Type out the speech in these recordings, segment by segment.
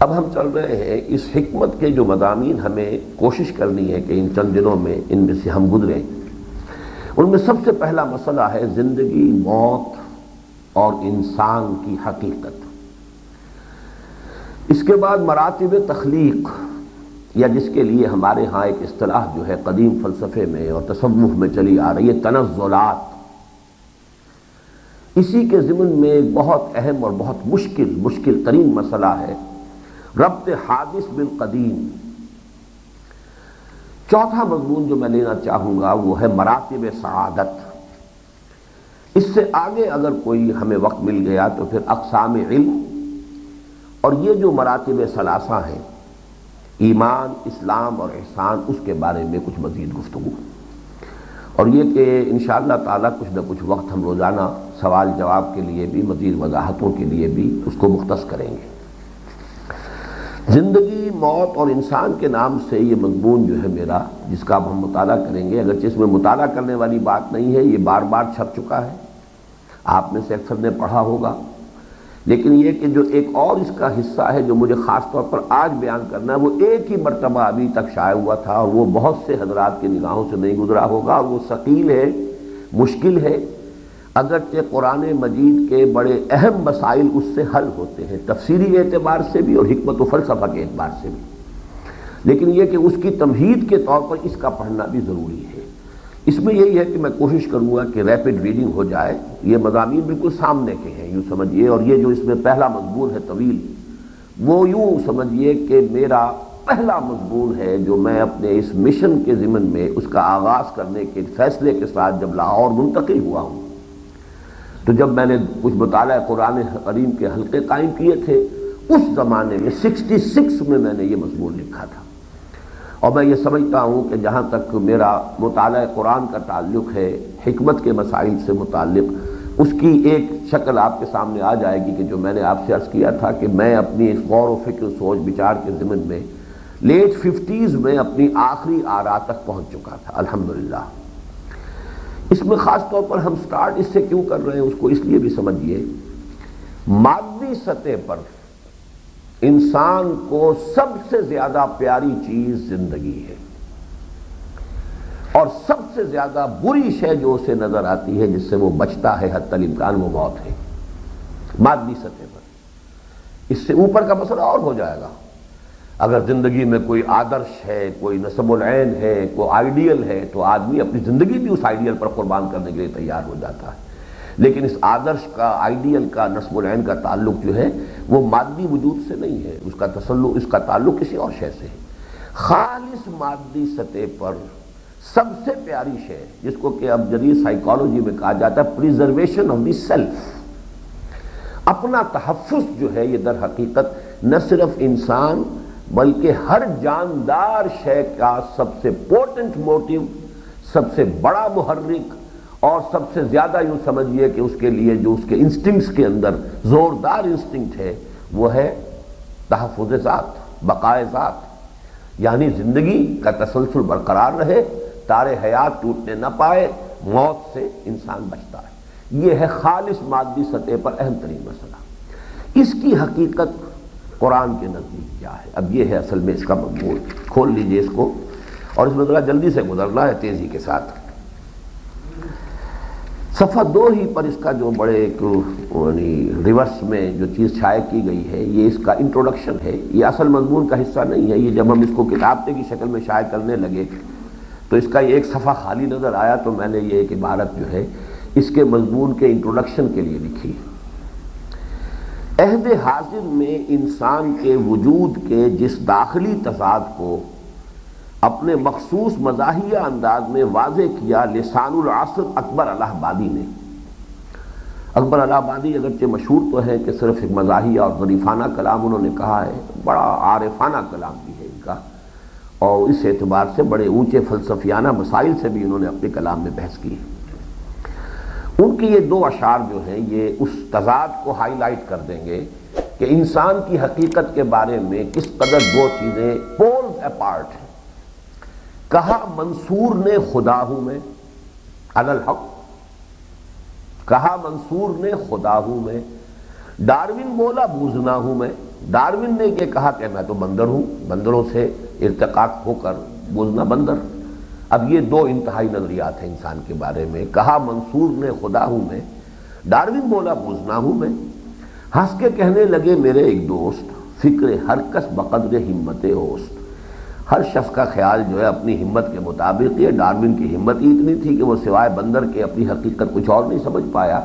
اب ہم چل رہے ہیں اس حکمت کے جو مضامین ہمیں کوشش کرنی ہے کہ ان چند دنوں میں ان میں سے ہم گزریں. ان میں سب سے پہلا مسئلہ ہے زندگی، موت اور انسان کی حقیقت. اس کے بعد مراتب تخلیق، یا جس کے لیے ہمارے ہاں ایک اصطلاح جو ہے قدیم فلسفے میں اور تصوف میں چلی آ رہی ہے، تنزلات. اسی کے ضمن میں ایک بہت اہم اور بہت مشکل ترین مسئلہ ہے ربط حادث بالقدیم. چوتھا مضمون جو میں لینا چاہوں گا وہ ہے مراتب سعادت. اس سے آگے اگر کوئی ہمیں وقت مل گیا تو پھر اقسام علم اور یہ جو مراتب ثلاثہ ہیں، ایمان، اسلام اور احسان، اس کے بارے میں کچھ مزید گفتگو. اور یہ کہ انشاءاللہ تعالی کچھ نہ کچھ وقت ہم روزانہ سوال جواب کے لیے بھی، مزید وضاحتوں کے لیے بھی اس کو مختص کریں گے. زندگی، موت اور انسان کے نام سے یہ مضمون جو ہے میرا، جس کا اب ہم مطالعہ کریں گے، اگرچہ اس میں مطالعہ کرنے والی بات نہیں ہے، یہ بار بار چھپ چکا ہے، آپ میں سے اکثر نے پڑھا ہوگا، لیکن یہ کہ جو ایک اور اس کا حصہ ہے جو مجھے خاص طور پر آج بیان کرنا ہے، وہ ایک ہی مرتبہ ابھی تک شائع ہوا تھا اور وہ بہت سے حضرات کی نگاہوں سے نہیں گزرا ہوگا، اور وہ ثقیل ہے، مشکل ہے. اگرچہ قرآن مجید کے بڑے اہم مسائل اس سے حل ہوتے ہیں، تفسیری اعتبار سے بھی اور حکمت و فلسفہ کے اعتبار سے بھی، لیکن یہ کہ اس کی تمہید کے طور پر اس کا پڑھنا بھی ضروری ہے. اس میں یہی ہے کہ میں کوشش کروں گا کہ ریپڈ ریڈنگ ہو جائے. یہ مضامین بالکل سامنے کے ہیں یوں سمجھیے، اور یہ جو اس میں پہلا مضمون ہے طویل، وہ یوں سمجھیے کہ میرا پہلا مضمون ہے جو میں اپنے اس مشن کے ضمن میں اس کا آغاز کرنے کے فیصلے کے ساتھ جب لاہور منتقل ہوا ہوں، تو جب میں نے کچھ مطالعہ قرآن کریم کے حلقے قائم کیے تھے، اس زمانے میں 66 میں نے یہ مضمون لکھا تھا. اور میں یہ سمجھتا ہوں کہ جہاں تک میرا مطالعہ قرآن کا تعلق ہے، حکمت کے مسائل سے متعلق، اس کی ایک شکل آپ کے سامنے آ جائے گی کہ جو میں نے آپ سے عرض کیا تھا کہ میں اپنی اس غور و فکر، سوچ بچار کے ضمن میں لیٹ 50s میں اپنی آخری آراء تک پہنچ چکا تھا الحمدللہ. اس میں خاص طور پر ہم سٹارٹ اس سے کیوں کر رہے ہیں، اس کو اس لیے بھی سمجھیے، مادی سطح پر انسان کو سب سے زیادہ پیاری چیز زندگی ہے، اور سب سے زیادہ بری شے جو اسے نظر آتی ہے، جس سے وہ بچتا ہے حتی الامکان، وہ موت ہے مادی سطح پر. اس سے اوپر کا مسئلہ اور ہو جائے گا. اگر زندگی میں کوئی آدرش ہے، کوئی نصب العین ہے، کوئی آئیڈیل ہے، تو آدمی اپنی زندگی بھی اس آئیڈیل پر قربان کرنے کے لیے تیار ہو جاتا ہے. لیکن اس آدرش کا، آئیڈیل کا، نصب العین کا تعلق جو ہے وہ مادی وجود سے نہیں ہے، اس کا تعلق کسی اور شے سے ہے. خالص مادی سطح پر سب سے پیاری شے، جس کو کہ اب جدید سائیکالوجی میں کہا جاتا ہے پریزرویشن آف دی سیلف، اپنا تحفظ جو ہے، یہ در حقیقت نہ صرف انسان بلکہ ہر جاندار شے کا سب سے پورٹنٹ موٹیو، سب سے بڑا محرک، اور سب سے زیادہ یوں سمجھیے کہ اس کے لیے جو اس کے انسٹنکٹس کے اندر زوردار انسٹنکٹ ہے، وہ ہے تحفظ ذات، بقائے ذات. یعنی زندگی کا تسلسل برقرار رہے، تار حیات ٹوٹنے نہ پائے، موت سے انسان بچتا ہے. یہ ہے خالص مادی سطح پر اہم ترین مسئلہ. اس کی حقیقت قرآن کے نزدیک کیا ہے؟ اب یہ ہے اصل میں اس کا مضمون. کھول لیجئے اس کو، اور اس میں ذرا جلدی سے گزرنا ہے، تیزی کے ساتھ. صفحہ 2 ہی پر اس کا جو بڑے ایک ریورس میں جو چیز شائع کی گئی ہے، یہ اس کا انٹروڈکشن ہے. یہ اصل مضمون کا حصہ نہیں ہے. یہ جب ہم اس کو کتابتے کی شکل میں شائع کرنے لگے تو اس کا یہ ایک صفحہ خالی نظر آیا، تو میں نے یہ ایک عبارت جو ہے اس کے مضمون کے انٹروڈکشن کے لیے لکھی. عہد حاضر میں انسان کے وجود کے جس داخلی تضاد کو اپنے مخصوص مزاحیہ انداز میں واضح کیا لسان العصر اکبر الہ آبادی نے. اکبر الہ آبادی اگرچہ مشہور تو ہے کہ صرف ایک مزاحیہ اور ظریفانہ کلام انہوں نے کہا ہے، بڑا عارفانہ کلام بھی ہے ان کا، اور اس اعتبار سے بڑے اونچے فلسفیانہ مسائل سے بھی انہوں نے اپنے کلام میں بحث کی ہے. ان کی یہ 2 اشعار جو ہیں یہ اس تضاد کو ہائی لائٹ کر دیں گے کہ انسان کی حقیقت کے بارے میں کس قدر 2 چیزیں پولز اپارٹ ہیں. کہا منصور نے خدا ہوں میں، علی الحق، کہا منصور نے خدا ہوں میں. ڈاروین بولا بوزنا ہوں میں، ڈارون نے یہ کہا کہ میں تو بندر ہوں، بندروں سے ارتقاء ہو کر بولنا بندر۔ اب یہ دو انتہائی نظریات ہیں انسان کے بارے میں۔ کہا منصور نے خدا ہوں میں، ڈارون بولا بوزنا ہوں میں۔ ہنس کے کہنے لگے میرے ایک دوست، فکر ہر کس بقدر ہمت اوست۔ ہر شخص کا خیال جو ہے اپنی ہمت کے مطابق، یہ ڈارون کی ہمت ہی اتنی تھی کہ وہ سوائے بندر کے اپنی حقیقت کچھ اور نہیں سمجھ پایا،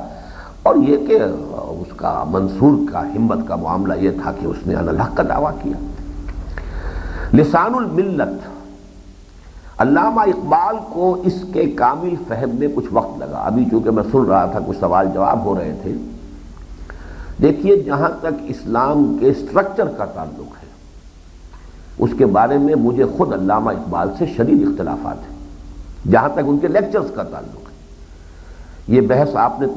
اور یہ کہ اس کا منصور کا ہمت کا معاملہ یہ تھا کہ اس نے ان الحق کا دعویٰ کیا۔ لسان الملت، علامہ اقبال کو اس کے کامل فہم میں کچھ وقت لگا۔ ابھی چونکہ میں سن رہا تھا کچھ سوال جواب ہو رہے تھے، دیکھیے جہاں تک اسلام کے سٹرکچر کا تعلق ہے اس کے بارے میں مجھے خود علامہ اقبال سے شدید اختلافات ہیں۔ جہاں تک ان کے لیکچرز کا تعلق ہے، یہ بحث آپ نے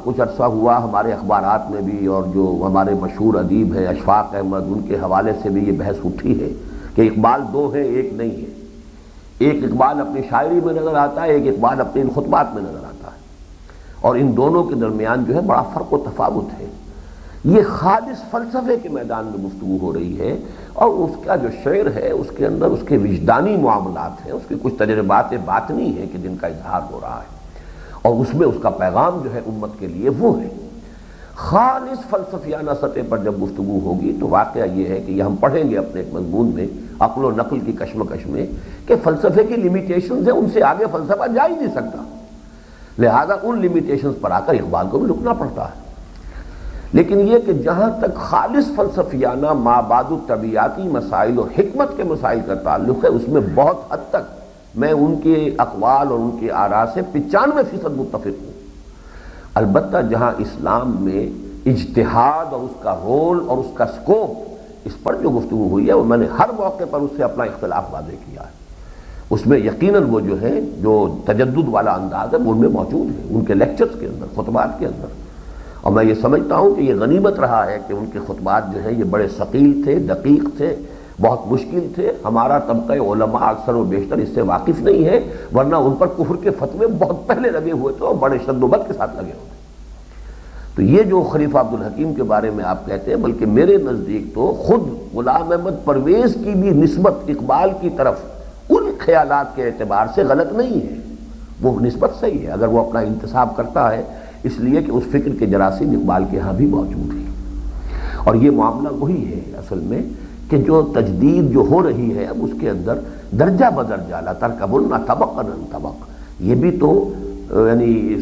کچھ عرصہ ہوا ہمارے اخبارات میں بھی، اور جو ہمارے مشہور ادیب ہیں اشفاق احمد، ان کے حوالے سے بھی یہ بحث اٹھی ہے کہ اقبال دو ہیں ایک نہیں ہے۔ ایک اقبال اپنی شاعری میں نظر آتا ہے، ایک اقبال اپنے ان خطبات میں نظر آتا ہے، اور ان دونوں کے درمیان جو ہے بڑا فرق و تفاوت ہے۔ یہ خالص فلسفے کے میدان میں گفتگو ہو رہی ہے، اور اس کا جو شعر ہے اس کے اندر اس کے وجدانی معاملات ہیں، اس کے کچھ تجربات باطنی ہیں کہ جن کا اظہار ہو رہا ہے، اور اس میں اس کا پیغام جو ہے امت کے لیے وہ ہے۔ خالص فلسفیانہ سطح پر جب گفتگو ہوگی تو واقعہ یہ ہے کہ یہ ہم پڑھیں گے اپنے ایک مضمون میں عقل و نقل کی کشمکش میں کہ فلسفے کی لیمیٹیشنز ہیں، ان سے آگے فلسفہ جا ہی نہیں سکتا، لہذا ان لیمیٹیشنز پر آ کر اقبال کو بھی رکنا پڑتا ہے۔ لیکن یہ کہ جہاں تک خالص فلسفیانہ مابعد الطبیعاتی مسائل و حکمت کے مسائل کا تعلق ہے، اس میں بہت حد تک میں ان کے اقوال اور ان کے آراء سے 95% متفق ہوں۔ البتہ جہاں اسلام میں اجتہاد اور اس کا رول اور اس کا سکوپ، اس پر جو گفتگو ہوئی ہے وہ میں نے ہر موقع پر اس سے اپنا اختلاف واضح کیا ہے۔ اس میں یقیناً وہ جو ہے جو تجدد والا انداز ہے وہ ان میں موجود ہے، ان کے لیکچرز کے اندر، خطبات کے اندر، اور میں یہ سمجھتا ہوں کہ یہ غنیمت رہا ہے کہ ان کے خطبات جو ہیں یہ بڑے ثقیل تھے، دقیق تھے، بہت مشکل تھے۔ ہمارا طبقہ علماء اکثر و بیشتر اس سے واقف نہیں ہے، ورنہ ان پر کفر کے فتوے بہت پہلے لگے ہوئے تھے اور بڑے شد و بد کے ساتھ لگے ہوئے۔ تو یہ جو خلیفہ عبدالحکیم کے بارے میں آپ کہتے ہیں، بلکہ میرے نزدیک تو خود غلام احمد پرویز کی بھی نسبت اقبال کی طرف ان خیالات کے اعتبار سے غلط نہیں ہے، وہ نسبت صحیح ہے اگر وہ اپنا انتصاب کرتا ہے، اس لیے کہ اس فکر کے جراثیم اقبال کے ہاں بھی موجود ہیں۔ اور یہ معاملہ وہی ہے اصل میں کہ جو تجدید جو ہو رہی ہے اب اس کے اندر درجہ بدرجہ لترکبن طبقا عن طبق، یہ بھی تو یعنی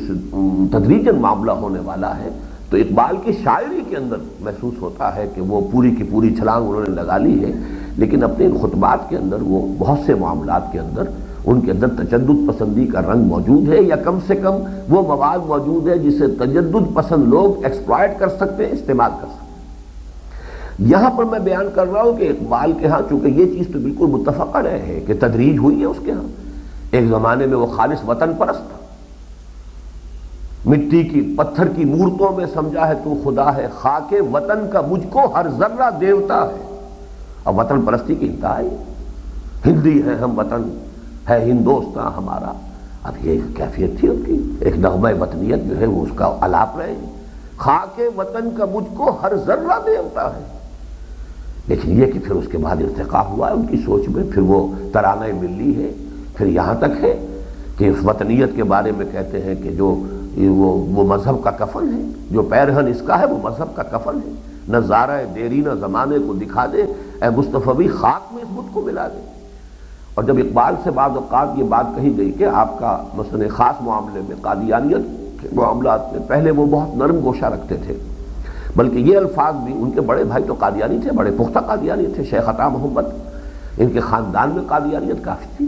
تدریجاً معاملہ ہونے والا ہے۔ تو اقبال کی شاعری کے اندر محسوس ہوتا ہے کہ وہ پوری کی پوری چھلانگ انہوں نے لگا لی ہے، لیکن اپنے ان خطبات کے اندر وہ بہت سے معاملات کے اندر ان کے اندر تجدد پسندی کا رنگ موجود ہے، یا کم سے کم وہ مواد موجود ہے جسے تجدد پسند لوگ ایکسپلائٹ کر سکتے ہیں، استعمال کر سکتے ہیں۔ یہاں پر میں بیان کر رہا ہوں کہ اقبال کے ہاں چونکہ یہ چیز تو بالکل متفق علیہ ہے کہ تدریج ہوئی ہے اس کے ہاں۔ ایک زمانے میں وہ خالص وطن پرست تھا، مٹی کی پتھر کی مورتوں میں سمجھا ہے تو خدا ہے، خاک وطن کا مجھ کو ہر ذرہ دیوتا ہے۔ اب وطن پرستی کی انتہا ہے، ہندی ہے ہم وطن ہے ہندوستاں ہمارا۔ اب یہ کیفیت تھی ان کی، ایک نغمہ وطنیت جو ہے وہ اس کا الاپ رہے ہیں، خاک وطن کا مجھ کو ہر ذرہ دیوتا ہے۔ لیکن یہ کہ پھر اس کے بعد ارتقا ہوا ہے ان کی سوچ میں، پھر وہ ترانہ ملی ہے، پھر یہاں تک ہے کہ اس وطنیت کے بارے میں کہتے ہیں کہ جو وہ مذہب کا کفن ہے، جو پیرہن اس کا ہے وہ مذہب کا کفن ہے، نہ زارہ دیری نہ زمانے کو دکھا دے، اے مصطفی خاک میں اس بت کو ملا دے۔ اور جب اقبال سے بعض اوقات یہ بات کہی گئی کہ آپ کا مثلا خاص معاملے میں قادیانیت کے معاملات میں پہلے وہ بہت نرم گوشہ رکھتے تھے، بلکہ یہ الفاظ بھی ان کے بڑے بھائی تو قادیانی تھے، بڑے پختہ قادیانی تھے، شیخ عطا محمد، ان کے خاندان میں قادیانیت کافی تھی،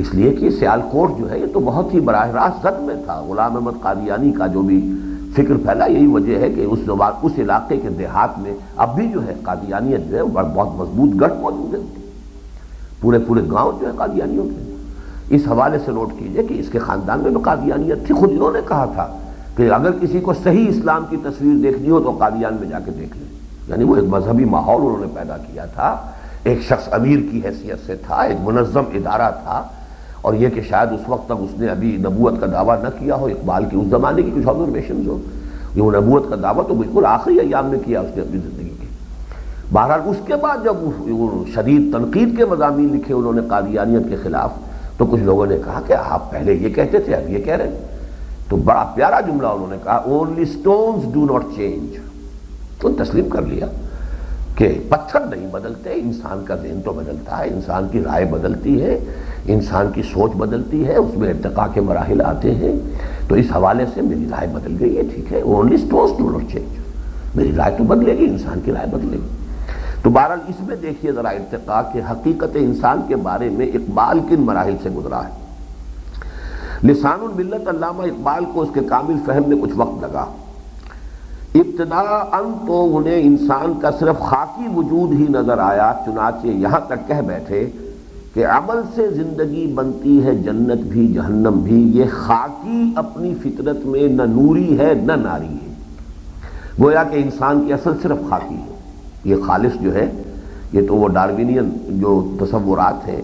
اس لیے کہ سیالکوٹ جو ہے یہ تو بہت ہی براہ راست زد میں تھا۔ غلام احمد قادیانی کا جو بھی فکر پھیلا یہی وجہ ہے کہ اس علاقے کے دیہات میں اب بھی جو ہے قادیانیت جو ہے بہت مضبوط گڑھ موجود ہے، پورے گاؤں جو ہے قادیانیوں کے۔ اس حوالے سے نوٹ کیجئے کہ اس کے خاندان میں بھی قادیانیت تھی، خود انہوں نے کہا تھا کہ اگر کسی کو صحیح اسلام کی تصویر دیکھنی ہو تو قادیان میں جا کے دیکھ لیں، یعنی وہ ایک مذہبی ماحول انہوں نے پیدا کیا تھا، ایک شخص امیر کی حیثیت سے تھا، ایک منظم ادارہ تھا، اور یہ کہ شاید اس وقت تک اس نے ابھی نبوت کا دعویٰ نہ کیا ہو، اقبال کی اس زمانے کی کچھ آبزرویشنز ہو، یہ وہ نبوت کا دعویٰ تو بالکل آخری ایام میں کیا اس نے اپنی زندگی کے، بہرحال اس کے بعد جب وہ شدید تنقید کے مضامین لکھے انہوں نے قادیانیت کے خلاف، تو کچھ لوگوں نے کہا کہ آپ پہلے یہ کہتے تھے اب یہ کہہ رہے ہیں۔ تو بڑا پیارا جملہ انہوں نے کہا، only stones do not change۔ تو تسلیم کر لیا کہ پتھر نہیں بدلتے، انسان کا ذہن تو بدلتا ہے، انسان کی رائے بدلتی ہے، انسان کی سوچ بدلتی ہے، اس میں ارتقاء کے مراحل آتے ہیں۔ تو اس حوالے سے میری رائے بدل گئی ہے، ٹھیک ہے، only stones do not change، میری رائے تو بدلے گی، انسان کی رائے بدلے گی۔ تو بہرحال اس میں دیکھیے ذرا ارتقاء کے حقیقت انسان کے بارے میں اقبال کن مراحل سے گزرا ہے۔ لسان الملت علامہ اقبال کو اس کے کامل فہم میں کچھ وقت لگا۔ ابتداءً تو انہیں انسان کا صرف خاکی وجود ہی نظر آیا، چنانچہ یہاں تک کہہ بیٹھے کہ عمل سے زندگی بنتی ہے جنت بھی جہنم بھی، یہ خاکی اپنی فطرت میں نہ نوری ہے نہ ناری ہے۔ گویا کہ انسان کی اصل صرف خاکی ہے، یہ خالص جو ہے، یہ تو وہ ڈاروینین جو تصورات ہیں،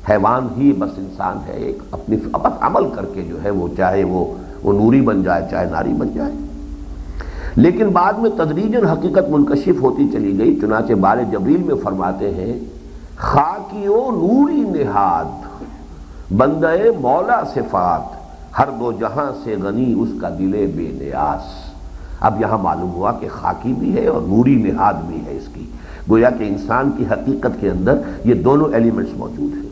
حیوان ہی بس انسان ہے، ایک اپنی بس عمل کر کے جو ہے وہ چاہے وہ نوری بن جائے چاہے ناری بن جائے۔ لیکن بعد میں تدریجاً حقیقت منکشف ہوتی چلی گئی، چنانچہ بار جبریل میں فرماتے ہیں، خاکی و نوری نہاد بندہ مولا صفات، ہر دو جہاں سے غنی اس کا دل بے نیاز۔ اب یہاں معلوم ہوا کہ خاکی بھی ہے اور نوری نہاد بھی ہے اس کی، گویا کہ انسان کی حقیقت کے اندر یہ دونوں ایلیمنٹس موجود ہیں۔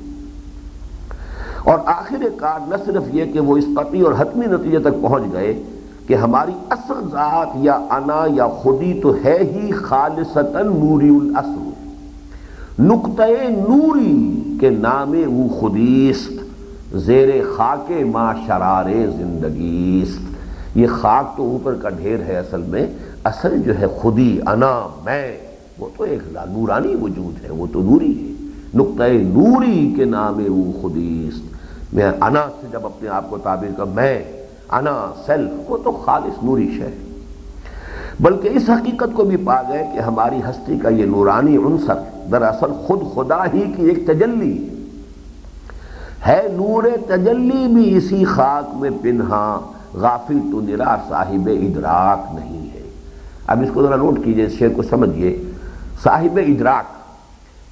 اور آخر کار نہ صرف یہ کہ وہ اس قطعی اور حتمی نتیجے تک پہنچ گئے کہ ہماری اصل ذات یا انا یا خودی تو ہے ہی خالصتاً نوری الاصل، نقطہ نوری کے نام او خودیست، زیر خاک ما شرار زندگیست۔ یہ خاک تو اوپر کا ڈھیر ہے، اصل جو ہے خودی انا میں، وہ تو ایک نورانی وجود ہے، وہ تو نوری ہے۔ نقطہ نوری کے نام او خودیست، میں انا سے جب اپنے آپ کو تعبیر کر، میں انا سیلف، وہ تو خالص نوری شے ہے۔ بلکہ اس حقیقت کو بھی پا گئے کہ ہماری ہستی کا یہ نورانی عنصر دراصل خود خدا ہی کی ایک تجلی ہے، نور تجلی بھی اسی خاک میں پنہاں، غافل تو نرا صاحب ادراک نہیں ہے۔ اب اس کو ذرا نوٹ کیجئے، اس شعر کو سمجھیے۔ صاحب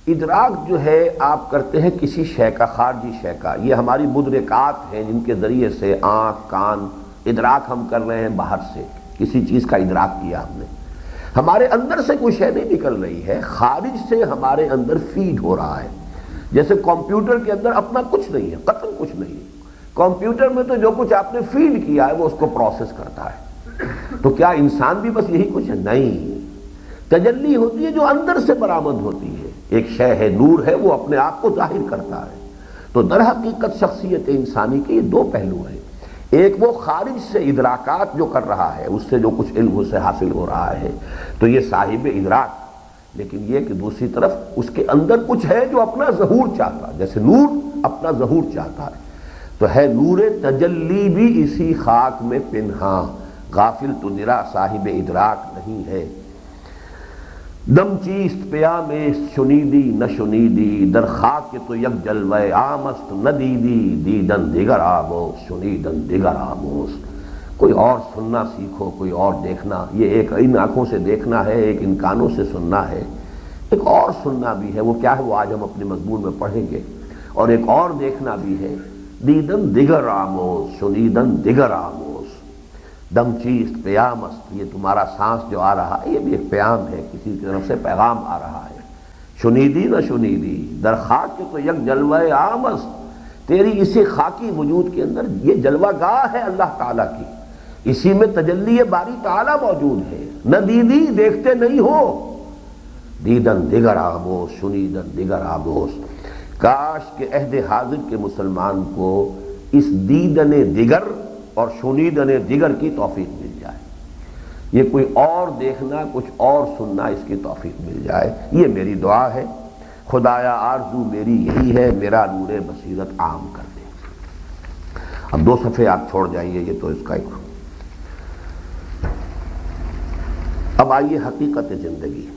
ادراک جو ہے آپ کرتے ہیں کسی شے کا، خارجی شے کا، یہ ہماری مدرکات ہیں جن کے ذریعے سے آنکھ کان ادراک ہم کر رہے ہیں، باہر سے کسی چیز کا ادراک کیا ہم نے، ہمارے اندر سے کوئی شے نہیں نکل رہی ہے، خارج سے ہمارے اندر فیڈ ہو رہا ہے۔ جیسے کمپیوٹر کے اندر اپنا کچھ نہیں ہے، قطعاً کچھ نہیں ہے، کمپیوٹر میں تو جو کچھ آپ نے فیڈ کیا ہے وہ اس کو پروسیس کرتا ہے۔ تو کیا انسان بھی بس یہی کچھ ہے؟ نہیں، تجلی ہوتی ہے جو اندر سے برآمد ہوتی ہے، ایک شے ہے، نور ہے، وہ اپنے آپ کو ظاہر کرتا ہے۔ تو در حقیقت شخصیت انسانی کے یہ دو پہلو ہیں، ایک وہ خارج سے ادراکات جو کر رہا ہے، اس سے جو کچھ علم اسے حاصل ہو رہا ہے، تو یہ صاحب ادراک، لیکن یہ کہ دوسری طرف اس کے اندر کچھ ہے جو اپنا ظہور چاہتا ہے، جیسے نور اپنا ظہور چاہتا ہے، تو ہے نور تجلی بھی اسی خاک میں پنہاں، غافل تو نرا صاحب ادراک نہیں ہے۔ دم چیست پیام شنیدی نہ شنیدی، در خاک تو یک جلوہ عامست نہ دیدی، دیدن دیگر آموز شنیدن دیگر آموز۔ کوئی اور سننا سیکھو، کوئی اور دیکھنا، یہ ایک ان آنکھوں سے دیکھنا ہے، ایک ان کانوں سے سننا ہے، ایک اور سننا بھی ہے، وہ کیا ہے وہ آج ہم اپنے مضمون میں پڑھیں گے، اور ایک اور دیکھنا بھی ہے، دیدن دیگر آموز شنیدن دیگر آموز۔ دم چیست پیام است، یہ تمہارا سانس جو آ رہا ہے یہ بھی ایک پیام ہے، کسی کی طرف سے پیغام آ رہا ہے۔ شنیدی نہ شنیدی، در خاک کے تو یک جلوہ عام است، تیری اسی خاکی وجود کے اندر یہ جلوہ گاہ ہے اللہ تعالیٰ کی، اسی میں تجلی باری تعالیٰ موجود ہے، نہ دیدی دیکھتے نہیں ہو، دیدن دیگر آموز شنیدن دیگر آموز۔ کاش کہ عہد حاضر کے مسلمان کو اس دیدن دیگر اور شنیدن دیگر کی توفیق مل جائے، یہ کوئی اور دیکھنا کچھ اور سننا اس کی توفیق مل جائے، یہ میری دعا ہے۔ خدایا آرزو میری یہی ہے، میرا نور بصیرت عام کر دے۔ اب 2 صفحے آپ چھوڑ جائیے، یہ تو اس کا ایک۔ اب آئیے حقیقت زندگی۔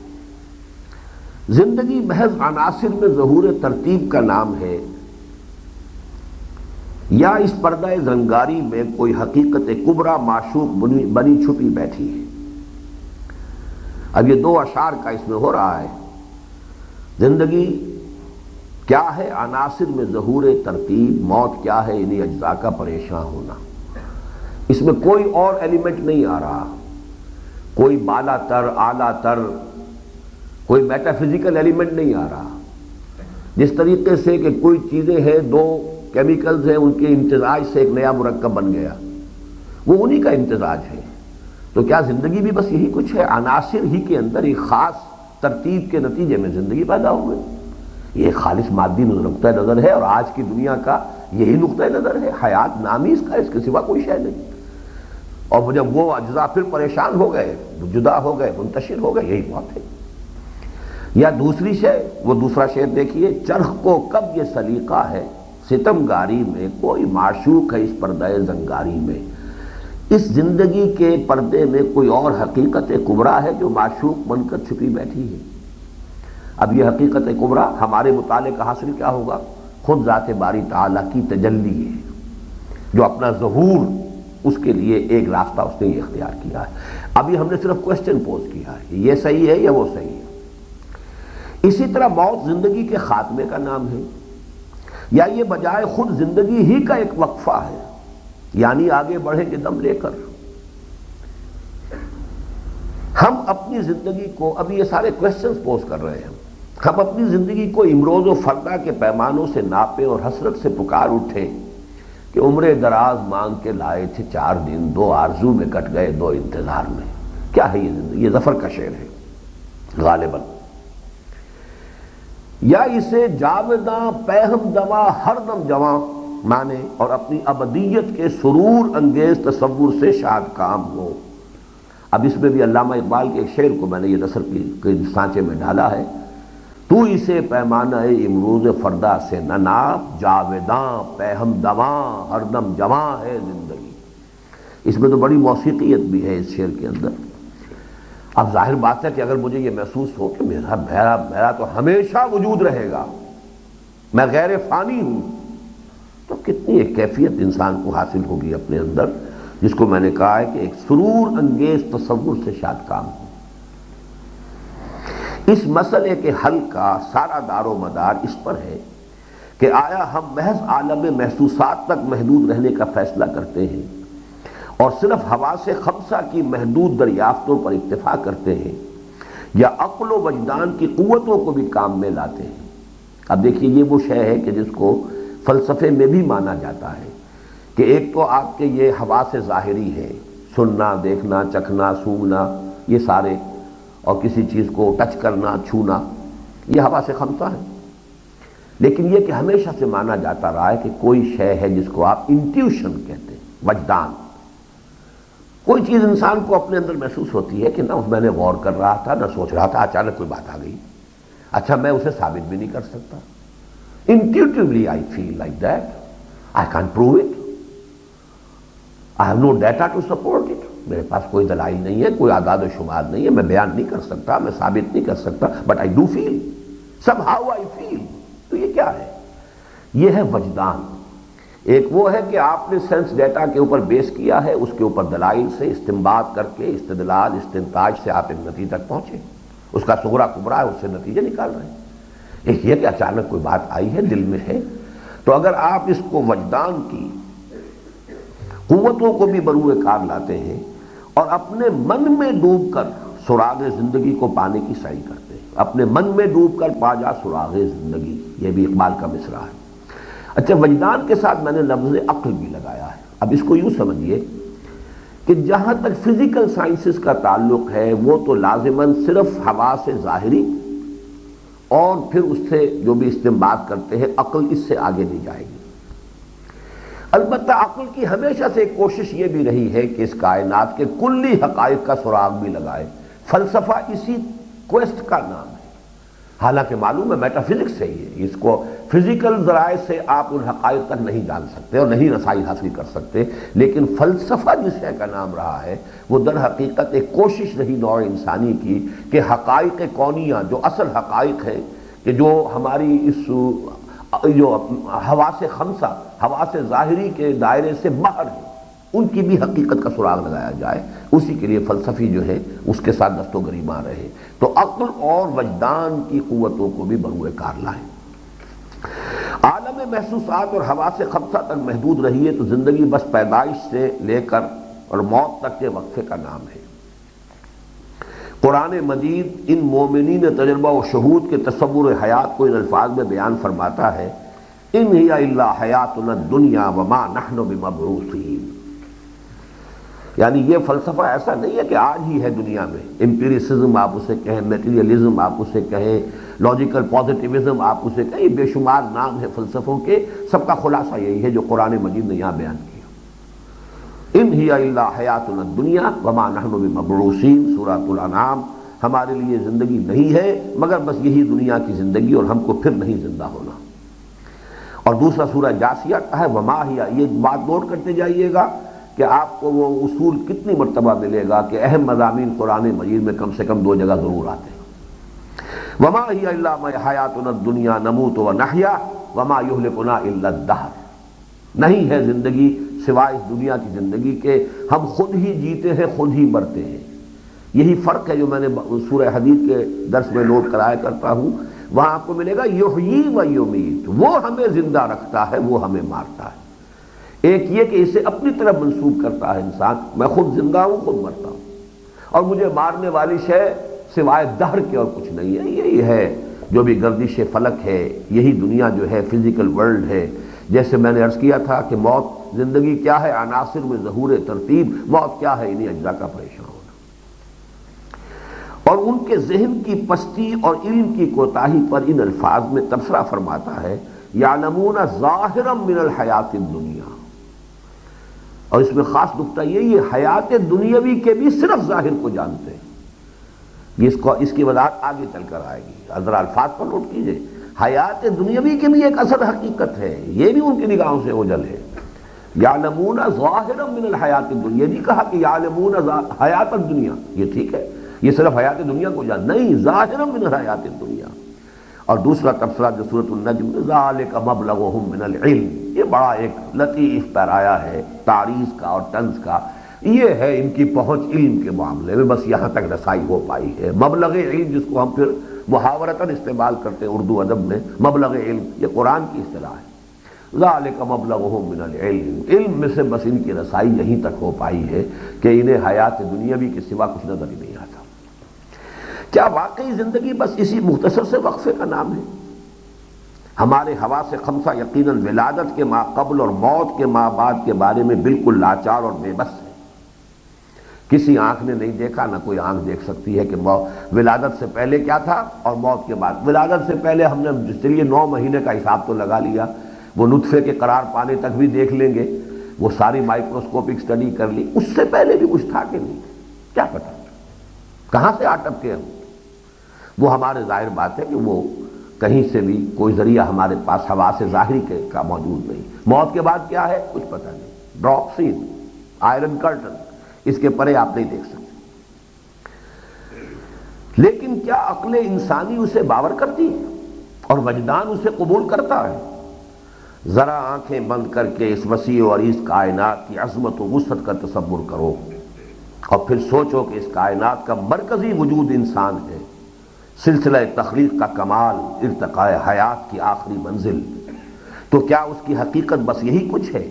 زندگی محض عناصر میں ظہور ترتیب کا نام ہے، یا اس پردہ زنگاری میں کوئی حقیقت کبریٰ معشوق بنی چھپی بیٹھی ہے۔ اب یہ 2 اشعار کا اس میں ہو رہا ہے زندگی کیا ہے؟ عناصر میں ظہور ترتیب، موت کیا ہے؟ انہیں اجزاء کا پریشان ہونا۔ اس میں کوئی اور ایلیمنٹ نہیں آ رہا، کوئی بالا تر اعلیٰ تر کوئی میٹا فزیکل ایلیمنٹ نہیں آ رہا۔ جس طریقے سے کہ کوئی چیزیں ہیں، دو کیمیکلز ہیں، ان کے امتزاج سے ایک نیا مرکب بن گیا، وہ انہی کا امتزاج ہے۔ تو کیا زندگی بھی بس یہی کچھ ہے؟ عناصر ہی کے اندر ایک خاص ترتیب کے نتیجے میں زندگی پیدا ہوئی۔ یہ خالص مادی نقطہ نظر ہے، اور آج کی دنیا کا یہی نقطہ نظر ہے۔ حیات نامی اس کا، اس کے سوا کوئی شے نہیں۔ اور جب وہ اجزاء پھر پریشان ہو گئے، جدا ہو گئے، منتشر ہو گئے، یہی بات ہے۔ یا دوسری شے، وہ دوسرا شعر دیکھیے، چرخ کو کب یہ سلیقہ ہے، ستمگاری میں کوئی معشوق ہے اس پردہ زنگاری میں۔ اس زندگی کے پردے میں کوئی اور حقیقت کبریٰ ہے جو معشوق بن کر چھپی بیٹھی ہے۔ اب یہ حقیقت کبریٰ ہمارے مطالعے کا حاصل کیا ہوگا؟ خود ذات باری تعالیٰ کی تجلی ہے، جو اپنا ظہور اس کے لیے ایک راستہ اس نے یہ اختیار کیا ہے۔ ابھی ہم نے صرف کوشچن پوز کیا ہے کہ یہ صحیح ہے یا وہ صحیح ہے۔ اسی طرح موت زندگی کے خاتمے کا نام ہے، یا یہ بجائے خود زندگی ہی کا ایک وقفہ ہے، یعنی آگے بڑھیں گے دم لے کر۔ ہم اپنی زندگی کو، ابھی یہ سارے کوشچنز پوز کر رہے ہیں، ہم اپنی زندگی کو امروز و فردا کے پیمانوں سے ناپیں اور حسرت سے پکار اٹھے کہ عمر دراز مانگ کے لائے تھے 4 دن، 2 آرزو میں کٹ گئے 2 انتظار میں۔ کیا ہے یہ زندگی؟ یہ ظفر کا شعر ہے غالباً۔ یا اسے جاوداں پہم دواں ہر دم جواں مانے، اور اپنی ابدیت کے سرور انگیز تصور سے شاد کام ہو۔ اب اس میں بھی علامہ اقبال کے ایک شعر کو میں نے یہ نثر کے سانچے میں ڈالا ہے، تو اسے پیمانہ امروز فردا سے نہ ناپ، جاوداں پہم دواں ہر دم جواں ہے زندگی۔ اس میں تو بڑی موسیقیت بھی ہے اس شعر کے اندر۔ اب ظاہر بات ہے کہ اگر مجھے یہ محسوس ہو کہ میرا تو ہمیشہ وجود رہے گا، میں غیر فانی ہوں، تو کتنی ایک کیفیت انسان کو حاصل ہوگی اپنے اندر، جس کو میں نے کہا ہے کہ ایک سرور انگیز تصور سے شاد کام ہو۔ اس مسئلے کے حل کا سارا دار و مدار اس پر ہے کہ آیا ہم محض عالم محسوسات تک محدود رہنے کا فیصلہ کرتے ہیں اور صرف حواس خمسہ کی محدود دریافتوں پر اکتفا کرتے ہیں، یا عقل و وجدان کی قوتوں کو بھی کام میں لاتے ہیں۔ اب دیکھیے، یہ وہ شے ہے کہ جس کو فلسفے میں بھی مانا جاتا ہے کہ ایک تو آپ کے یہ حواس ظاہری ہے، سننا، دیکھنا، چکھنا، سونگنا، یہ سارے، اور کسی چیز کو ٹچ کرنا، چھونا، یہ حواس خمسہ ہے۔ لیکن یہ کہ ہمیشہ سے مانا جاتا رہا ہے کہ کوئی شے ہے جس کو آپ انٹیوشن کہتے ہیں، وجدان۔ کوئی چیز انسان کو اپنے اندر محسوس ہوتی ہے کہ نہ میں نے غور کر رہا تھا، نہ سوچ رہا تھا، اچانک کوئی بات آ گئی، اچھا میں اسے ثابت بھی نہیں کر سکتا، intuitively I feel like that, I can't prove it, I have no data to support it، میرے پاس کوئی دلائل نہیں ہے، کوئی اعداد و شمار نہیں ہے، میں بیان نہیں کر سکتا، میں ثابت نہیں کر سکتا، but I do feel, somehow I feel۔ تو یہ کیا ہے؟ یہ ہے وجدان۔ ایک وہ ہے کہ آپ نے سینس ڈیٹا کے اوپر بیس کیا ہے، اس کے اوپر دلائل سے استنباط کر کے، استدلال، استنتاج سے آپ ایک نتیجہ تک پہنچے، اس کا صغرا کبریٰ ہے، اس سے نتیجے نکال رہے ہیں۔ ایک یہ کہ اچانک کوئی بات آئی ہے، دل میں ہے، تو اگر آپ اس کو وجدان کی قوتوں کو بھی بروئے کار لاتے ہیں اور اپنے من میں ڈوب کر سراغ زندگی کو پانے کی سعی کرتے ہیں، اپنے من میں ڈوب کر پا جا سراغ زندگی، یہ بھی اقبال کا مصرع ہے۔ اچھا، وجدان کے ساتھ میں نے لفظ عقل بھی لگایا ہے۔ اب اس کو یوں سمجھیے کہ جہاں تک فزیکل سائنسز کا تعلق ہے، وہ تو لازماً صرف حواس ظاہری اور پھر اس سے جو بھی استنباط کرتے ہیں، عقل اس سے آگے نہیں جائے گی۔ البتہ عقل کی ہمیشہ سے ایک کوشش یہ بھی رہی ہے کہ اس کائنات کے کلی حقائق کا سراغ بھی لگائے۔ فلسفہ اسی کویسٹ کا نام ہے، حالانکہ معلوم ہے میٹا فزکس ہے، یہ اس کو فزیکل ذرائع سے آپ ان حقائق تک نہیں جان سکتے اور نہیں رسائی حاصل کر سکتے، لیکن فلسفہ جس شے کا نام رہا ہے وہ در حقیقت ایک کوشش رہی نوع انسانی کی کہ حقائق کونیہ، جو اصل حقائق ہیں، کہ جو ہماری اس جو حواس خمسہ، حواس ظاہری کے دائرے سے باہر ہے، ان کی بھی حقیقت کا سراغ لگایا جائے، اسی کے لیے فلسفی جو ہے اس کے ساتھ دست و گریباں رہے، تو عقل اور وجدان کی قوتوں کو بھی بروئے کار لائیں۔ عالم محسوسات اور حواس خمسہ تک محدود رہیے تو زندگی بس پیدائش سے لے کر اور موت تک کے وقفے کا نام ہے۔ قرآن مجید ان مومنین تجربہ و شہود کے تصور حیات کو ان الفاظ میں بیان فرماتا ہے، ان ہی الا حیاتنا الدنیا وما نحن بمبعوثین، یعنی یہ فلسفہ ایسا نہیں ہے کہ آج ہی ہے دنیا میں، امپیریسزم آپ اسے کہیں، میٹیریلزم آپ اسے کہیں، لاجیکل پازیٹیوزم آپ اسے کہیں، بے شمار نام ہے فلسفوں کے، سب کا خلاصہ یہی ہے جو قرآن مجید نے یہاں بیان کیا۔ ان ہی الا حیاتنا الدنیا وما نحن بمبعوثین، سورۃ الانعام، ہمارے لیے زندگی نہیں ہے مگر بس یہی دنیا کی زندگی اور ہم کو پھر نہیں زندہ ہونا۔ اور دوسرا سورہ جاثیہ کا ہے وما ہی، یہ بات نوٹ کرتے جائیے گا کہ آپ کو وہ اصول کتنی مرتبہ ملے گا کہ اہم مضامین قرآن مجید میں کم سے کم 2 جگہ ضرور آتے ہیں۔ وما ہی الا حیاتنا الدنیا نموت ونحیا وما یہلکنا الا الدہر، نہیں ہے زندگی سوائے اس دنیا کی زندگی کے، ہم خود ہی جیتے ہیں خود ہی مرتے ہیں۔ یہی فرق ہے جو میں نے سورہ حدید کے درس میں نوٹ کرایا کرتا ہوں، وہاں آپ کو ملے گا یحیی و یمیت، وہ ہمیں زندہ رکھتا ہے وہ ہمیں مارتا ہے۔ ایک یہ کہ اسے اپنی طرف منسوب کرتا ہے انسان، میں خود زندہ ہوں خود مرتا ہوں، اور مجھے مارنے والی شے سوائے دہر کے اور کچھ نہیں ہے۔ یہی ہے جو بھی گردش فلک ہے، یہی دنیا جو ہے فزیکل ورلڈ ہے۔ جیسے میں نے عرض کیا تھا کہ موت، زندگی کیا ہے؟ عناصر میں ظہور ترتیب، موت کیا ہے؟ انہیں اجزاء کا پریشان ہونا۔ اور ان کے ذہن کی پستی اور علم کی کوتاہی پر ان الفاظ میں تبصرہ فرماتا ہے، یعلمون ظاہرا من الحیات الدنیا، اور اس میں خاص نقطہ یہی ہے حیات دنیاوی کے بھی صرف ظاہر کو جانتے ہیں۔ اس کی وضاحت آگے چل کر آئے گی، ذرا الفاظ پر نوٹ کیجئے۔ حیات دنیاوی کی بھی ایک اصل حقیقت ہے، یہ بھی ان کی نگاہوں سے اوجھل ہے۔ یعلمون ظاہرا من الحیات الدنیا، یہ نہیں کہا کہ یعلمون حیات الدنیا، یہ ٹھیک ہے، یہ صرف حیات دنیا کو جان، نہیں، ظاہرا من الحیات الدنیا۔ اور دوسرا تبصرہ جو سورۃ النجم، ذالک مبلغہم من العلم، یہ بڑا ایک لطیف پیرایا ہے تعریض کا اور طنز کا، یہ ہے ان کی پہنچ علم کے معاملے میں، بس یہاں تک رسائی ہو پائی ہے۔ مبلغ علم جس کو ہم پھر محاورتاً استعمال کرتے ہیں اردو ادب میں، مبلغ علم، یہ قرآن کی اصطلاح ہے۔ ذالک مبلغہم من العلم، علم میں سے بس ان کی رسائی یہیں تک ہو پائی ہے کہ انہیں حیات دنیاوی کے سوا کچھ نظر ہی نہیں آتا۔ کیا واقعی زندگی بس اسی مختصر سے وقفے کا نام ہے؟ ہمارے حواس خمسہ یقیناً ولادت کے ما قبل اور موت کے ما بعد کے بارے میں بالکل لاچار اور بے بس ہے۔ کسی آنکھ نے نہیں دیکھا، نہ کوئی آنکھ دیکھ سکتی ہے کہ ولادت سے پہلے کیا تھا اور موت کے بعد۔ ولادت سے پہلے ہم نے چلیے 9 مہینے کا حساب تو لگا لیا، وہ نطفے کے قرار پانے تک بھی دیکھ لیں گے، وہ ساری مائکروسکوپک سٹڈی کر لی، اس سے پہلے بھی کچھ تھا کہ نہیں، کیا پتہ کہاں سے آٹپ کے ہم۔ وہ ہمارے ظاہر بات ہے کہ وہ کہیں سے بھی کوئی ذریعہ ہمارے پاس حواس ظاہری کا موجود نہیں۔ موت کے بعد کیا ہے کچھ پتہ نہیں، ڈراپ سین، آئرن کرٹن، اس کے پرے آپ نہیں دیکھ سکتے۔ لیکن کیا عقل انسانی اسے باور کرتی ہے اور وجدان اسے قبول کرتا ہے؟ ذرا آنکھیں بند کر کے اس وسیع و عریض کائنات کی عظمت و وسعت کا تصور کرو اور پھر سوچو کہ اس کائنات کا مرکزی وجود انسان ہے، سلسلہ تخلیق کا کمال، ارتقاء حیات کی آخری منزل، تو کیا اس کی حقیقت بس یہی کچھ ہے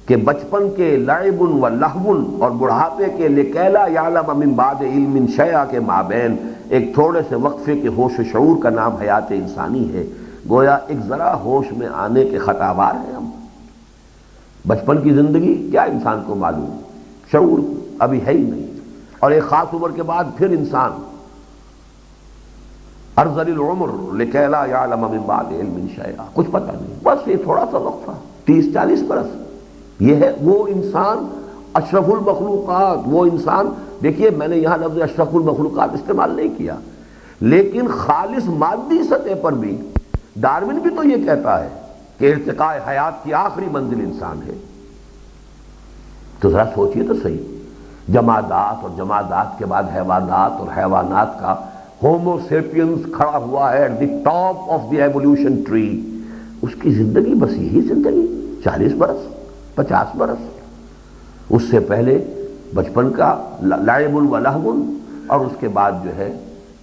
کہ بچپن کے لعب و لہو اور بڑھاپے کے لکیلا یعلم من بعد علم شیئا کے مابین ایک تھوڑے سے وقفے کے ہوش و شعور کا نام حیات انسانی ہے؟ گویا ایک ذرا ہوش میں آنے کے خطاوار ہیں ہم۔ بچپن کی زندگی کیا انسان کو معلوم، شعور ابھی ہے ہی نہیں، اور ایک خاص عمر کے بعد پھر انسان ارذل العمر لکیلا لا یعلم من بعد علم شیئا، کچھ پتہ نہیں، بس یہ تھوڑا سا وقفہ 30-40 برس، یہ ہے وہ انسان اشرف المخلوقات، وہ انسان۔ دیکھیے میں نے یہاں لفظ اشرف المخلوقات استعمال نہیں کیا، لیکن خالص مادی سطح پر بھی ڈارون بھی تو یہ کہتا ہے کہ ارتقاء حیات کی آخری منزل انسان ہے۔ تو ذرا سوچئے تو صحیح، جمادات اور جمادات کے بعد حیوانات اور حیوانات کا ہومو سیپینز کھڑا ہوا ہے at the top of the evolution tree, اس کی زندگی بس یہی زندگی 40 برس 50 برس، اس سے پہلے بچپن کا لعب و لہو، اور اس کے بعد جو ہے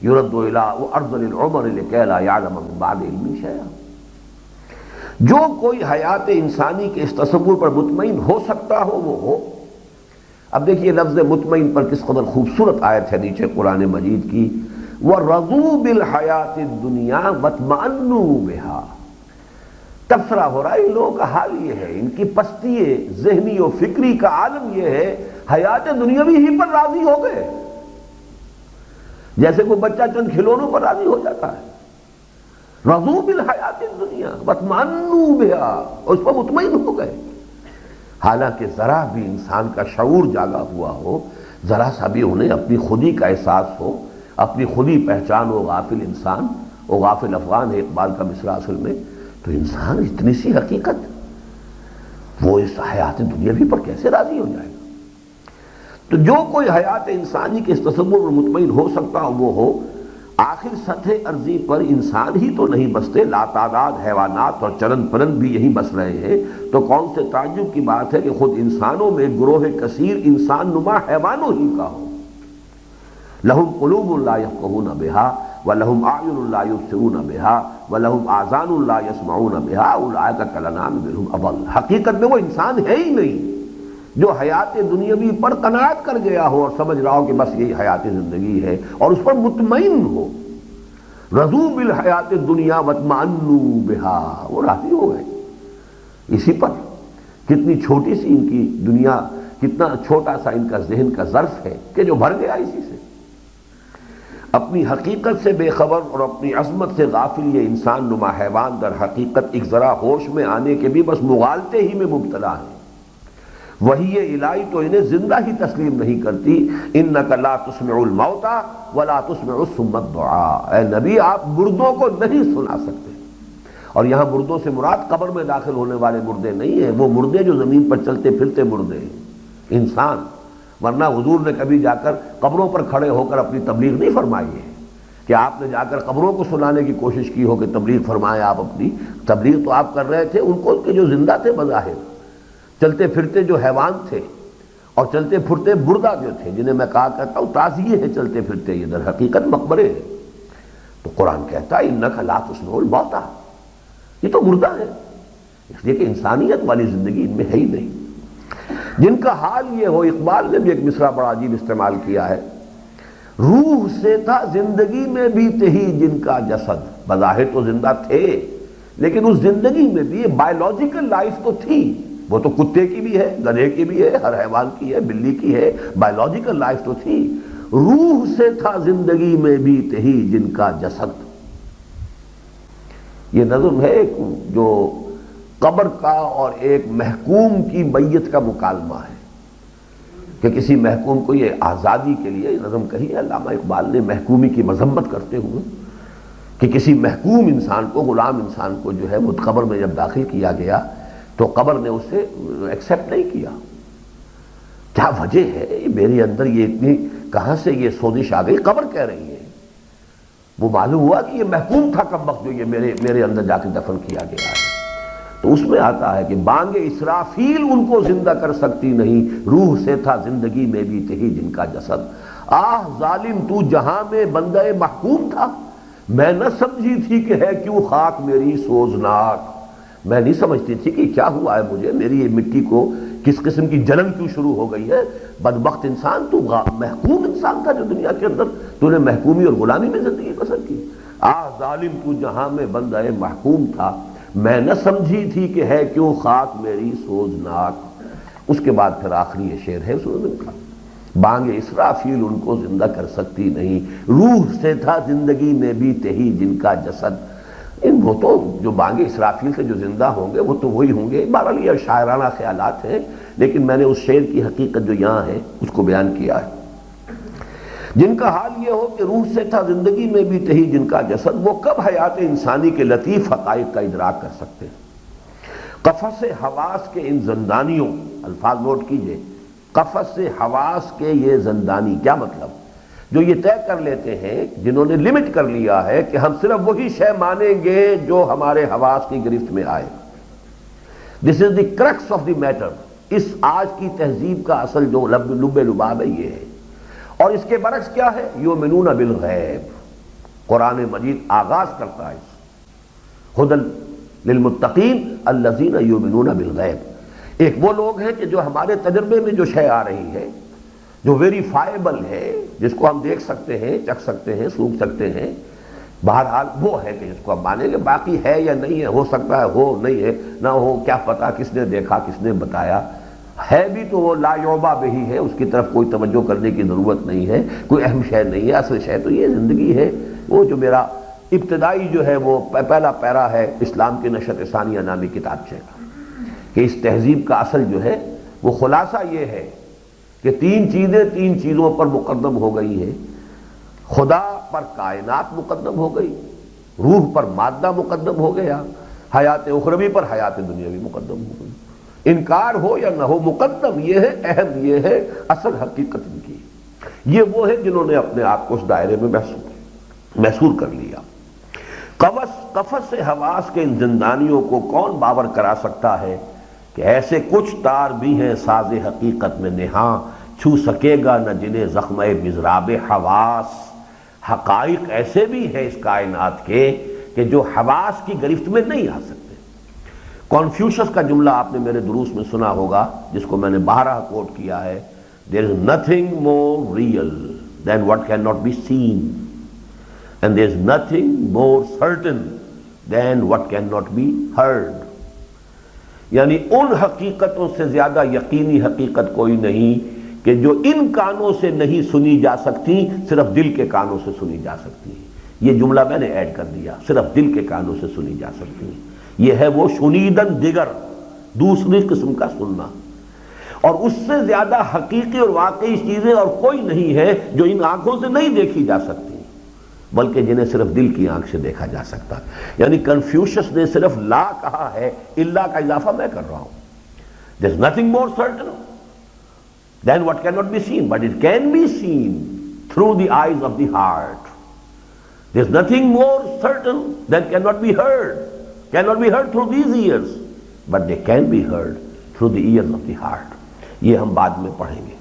یرد الی ارذل العمر لکی لا یعلم من بعد علم شیئا۔ جو کوئی حیات انسانی کے اس تصور پر مطمئن ہو سکتا ہو وہ ہو۔ اب دیکھیے لفظ مطمئن پر کس قدر خوبصورت آیت ہے نیچے قرآن مجید کی، وَرَضُوا بِالْحَيَاةِ الدُّنْيَا وَاطْمَأَنُّوا بِهَا۔ تبصرہ ہو رہا ہے ان لوگوں کا حال یہ ہے، ان کی پستی ذہنی و فکری کا عالم یہ ہے، حیات دنیاوی ہی پر راضی ہو گئے، جیسے کوئی بچہ چند کھلونوں پر راضی ہو جاتا ہے۔ رضوا بالحیات الدنیا واطمأنوا بها، اس پر مطمئن ہو گئے، حالانکہ ذرا بھی انسان کا شعور جاگا ہوا ہو، ذرا سا بھی انہیں اپنی خودی کا احساس ہو، اپنی خودی پہچان ہو، غافل انسان وہ غافل افغان ہے اقبال کا مصرع اصل میں، تو انسان اتنی سی حقیقت وہ اس حیات دنیاوی پر کیسے راضی ہو جائے گا؟ تو جو کوئی حیات انسانی کے اس تصور پر مطمئن ہو سکتا ہو وہ ہو۔ آخر سطح ارضی پر انسان ہی تو نہیں بستے، لاتعداد حیوانات اور چرند پرند بھی یہی بس رہے ہیں، تو کون سے تعجب کی بات ہے کہ خود انسانوں میں گروہ کثیر انسان نما حیوانوں ہی کا ہو۔ لہم قلوب لا یفقہون بہا ولہم اعین لا یبصرون بہا ولہم آذان لا یسمعون بہا اولئک کالانعام بل ھم اضل۔ حقیقت میں وہ انسان ہے ہی نہیں جو حیات دنیاوی پر قناعت کر گیا ہو اور سمجھ رہا ہو کہ بس یہی حیات زندگی ہے اور اس پر مطمئن ہو۔ رضوا بالحیات الدنیا واطمأنوا بہا، وہ راضی ہو گئے اسی پر۔ کتنی چھوٹی سی ان کی دنیا، کتنا چھوٹا سا ان کا ذہن کا ظرف ہے کہ جو بھر گیا اسی سے۔ اپنی حقیقت سے بے خبر اور اپنی عظمت سے غافل یہ انسان نما حیوان در حقیقت ایک ذرا ہوش میں آنے کے بھی بس مغالطے ہی میں مبتلا ہیں۔ وحی الہی تو انہیں زندہ ہی تسلیم نہیں کرتی۔ انک لا تسمع الموتى ولا تسمع الصم الدعاء، اے نبی آپ مردوں کو نہیں سنا سکتے۔ اور یہاں مردوں سے مراد قبر میں داخل ہونے والے مردے نہیں ہیں، وہ مردے جو زمین پر چلتے پھرتے مردے ہیں، انسان۔ ورنہ حضور نے کبھی جا کر قبروں پر کھڑے ہو کر اپنی تبلیغ نہیں فرمائی ہے کہ آپ نے جا کر قبروں کو سنانے کی کوشش کی ہو کہ تبلیغ فرمائیں۔ آپ اپنی تبلیغ تو آپ کر رہے تھے ان کو کہ جو زندہ تھے بظاہر، چلتے پھرتے جو حیوان تھے اور چلتے پھرتے مردہ جو تھے، جنہیں میں کہا کرتا ہوں تعزیے ہیں چلتے پھرتے، یہ در حقیقت مقبرے ہیں۔ تو قرآن کہتا ہے انک لا تسمع الموتى، یہ تو مردہ ہے، اس لیے کہ انسانیت والی زندگی ان میں ہے ہی نہیں۔ جن کا حال یہ ہو، اقبال نے بھی ایک مصرع بڑا عجیب استعمال کیا ہے، روح سے تھا زندگی میں بھی تہی جن کا جسد، بظاہر تو زندہ تھے لیکن اس زندگی میں بھی بایولوجیکل لائف تو تھی، وہ تو کتے کی بھی ہے، گدھے کی بھی ہے، ہر حیوان کی ہے، بلی کی ہے، بایولوجیکل لائف تو تھی۔ روح سے تھا زندگی میں بھی تہی جن کا جسد۔ یہ نظم ہے جو قبر کا اور ایک محکوم کی میت کا مکالمہ ہے کہ کسی محکوم کو یہ آزادی کے لیے نظم کہی ہے علامہ اقبال نے محکومی کی مذمت کرتے ہوئے، کہ کسی محکوم انسان کو، غلام انسان کو جو ہے وہ قبر میں جب داخل کیا گیا تو قبر نے اسے ایکسیپٹ نہیں کیا۔ کیا وجہ ہے؟ میرے اندر یہ اتنی کہاں سے یہ سوزش آ گئی؟ قبر کہہ رہی ہے۔ وہ معلوم ہوا کہ یہ محکوم تھا کمبخت جو یہ میرے اندر جا کے دفن کیا گیا ہے۔ تو اس میں آتا ہے کہ بانگ اسرافیل ان کو زندہ کر سکتی نہیں، روح سے تھا زندگی میں بھی تہی جن کا جسد۔ آہ ظالم تو جہاں میں بندہ محکوم تھا، میں نہ سمجھی تھی کہ ہے کیوں خاک میری سوزناک۔ میں نہیں سمجھتی تھی کہ کیا ہوا ہے مجھے، میری یہ مٹی کو کس قسم کی جلن کیوں شروع ہو گئی ہے۔ بدبخت انسان، تو محکوم انسان تھا جو دنیا کے اندر تو نے محکومی اور غلامی میں زندگی بسر کی۔ آہ ظالم تو جہاں میں بندہ محکوم تھا، میں نہ سمجھی تھی کہ ہے کیوں خاک میری سوزناک۔ اس کے بعد پھر آخری یہ شعر ہے اس نظم کا، بانگ اسرافیل ان کو زندہ کر سکتی نہیں، روح سے تھا زندگی میں بھی تہی جن کا جسد۔ وہ تو جو بانگ اسرافیل سے جو زندہ ہوں گے وہ تو وہی ہوں گے۔ بہرحال یہ شاعرانہ خیالات ہیں، لیکن میں نے اس شعر کی حقیقت جو یہاں ہے اس کو بیان کیا ہے۔ جن کا حال یہ ہو کہ روح سے تھا زندگی میں بھی تہی جن کا جسد، وہ کب حیات انسانی کے لطیف حقائق کا ادراک کر سکتے ہیں؟ قفس حواس کے ان زندانیوں، الفاظ نوٹ کیجئے، قفس حواس کے یہ زندانی، کیا مطلب؟ جو یہ طے کر لیتے ہیں، جنہوں نے لمٹ کر لیا ہے کہ ہم صرف وہی شے مانیں گے جو ہمارے حواس کی گرفت میں آئے۔ دس از دی کرکس آف دی میٹر۔ اس آج کی تہذیب کا اصل جو لب لباب ہے یہ ہے. اور اس کے برعکس کیا ہے؟ یؤمنون بالغیب. قرآن مجید آغاز کرتا ہے ہدی للمتقین الذین یؤمنون بالغیب. ایک وہ لوگ ہیں کہ جو ہمارے تجربے میں جو شے آ رہی ہے، جو ویریفائیبل ہے، جس کو ہم دیکھ سکتے ہیں، چکھ سکتے ہیں، سونگھ سکتے ہیں، بہرحال وہ ہے کہ جس کو ہم مانیں گے. باقی ہے یا نہیں ہے، ہو سکتا ہے ہو، نہیں ہے نہ ہو، کیا پتا کس نے دیکھا کس نے بتایا. ہے بھی تو وہ لا یعبا بہی ہے، اس کی طرف کوئی توجہ کرنے کی ضرورت نہیں ہے، کوئی اہم شے نہیں ہے. اصل شے تو یہ زندگی ہے. وہ جو میرا ابتدائی جو ہے وہ پہلا پیرا ہے اسلام کی نشأت ثانیہ نامی کتابچے کا، کہ اس تہذیب کا اصل جو ہے وہ خلاصہ یہ ہے کہ تین چیزوں پر مقدم ہو گئی ہے. خدا پر کائنات مقدم ہو گئی، روح پر مادہ مقدم ہو گیا، حیات اخروی پر حیات دنیاوی مقدم ہو گئی. انکار ہو یا نہ ہو، مقدم یہ ہے، اہم یہ ہے، اصل حقیقت ان کی. یہ وہ ہے جنہوں نے اپنے آپ کو اس دائرے میں محصور کر لیا. قفس حواس کے ان زندانیوں کو کون باور کرا سکتا ہے کہ ایسے کچھ تار بھی ہیں ساز حقیقت میں نہاں، چھو سکے گا نہ جنہیں زخم مضراب حواس. حقائق ایسے بھی ہیں اس کائنات کے کہ جو حواس کی گرفت میں نہیں آ سکتے. کنفیوشس کا جملہ آپ نے میرے دروس میں سنا ہوگا، جس کو میں نے بارہا کوٹ کیا ہے. There is nothing more real than what cannot be seen, and there is nothing more certain than what cannot be heard. یعنی ان حقیقتوں سے زیادہ یقینی حقیقت کوئی نہیں کہ جو ان کانوں سے نہیں سنی جا سکتی، صرف دل کے کانوں سے سنی جا سکتی. یہ جملہ میں نے ایڈ کر دیا، صرف دل کے کانوں سے سنی جا سکتی. یہ ہے وہ شنیدن دیگر، دوسری قسم کا سننا. اور اس سے زیادہ حقیقی اور واقعی چیزیں اور کوئی نہیں ہے جو ان آنکھوں سے نہیں دیکھی جا سکتی، بلکہ جنہیں صرف دل کی آنکھ سے دیکھا جا سکتا. یعنی کنفیوشس نے صرف لا کہا ہے، الا کا اضافہ میں کر رہا ہوں. There is nothing more certain than what cannot be seen, but it can be seen through the eyes of the heart. There is nothing more certain than cannot be heard through these ears, but they can be heard through the ears of the heart. یہ ہم بعد میں پڑھیں گے.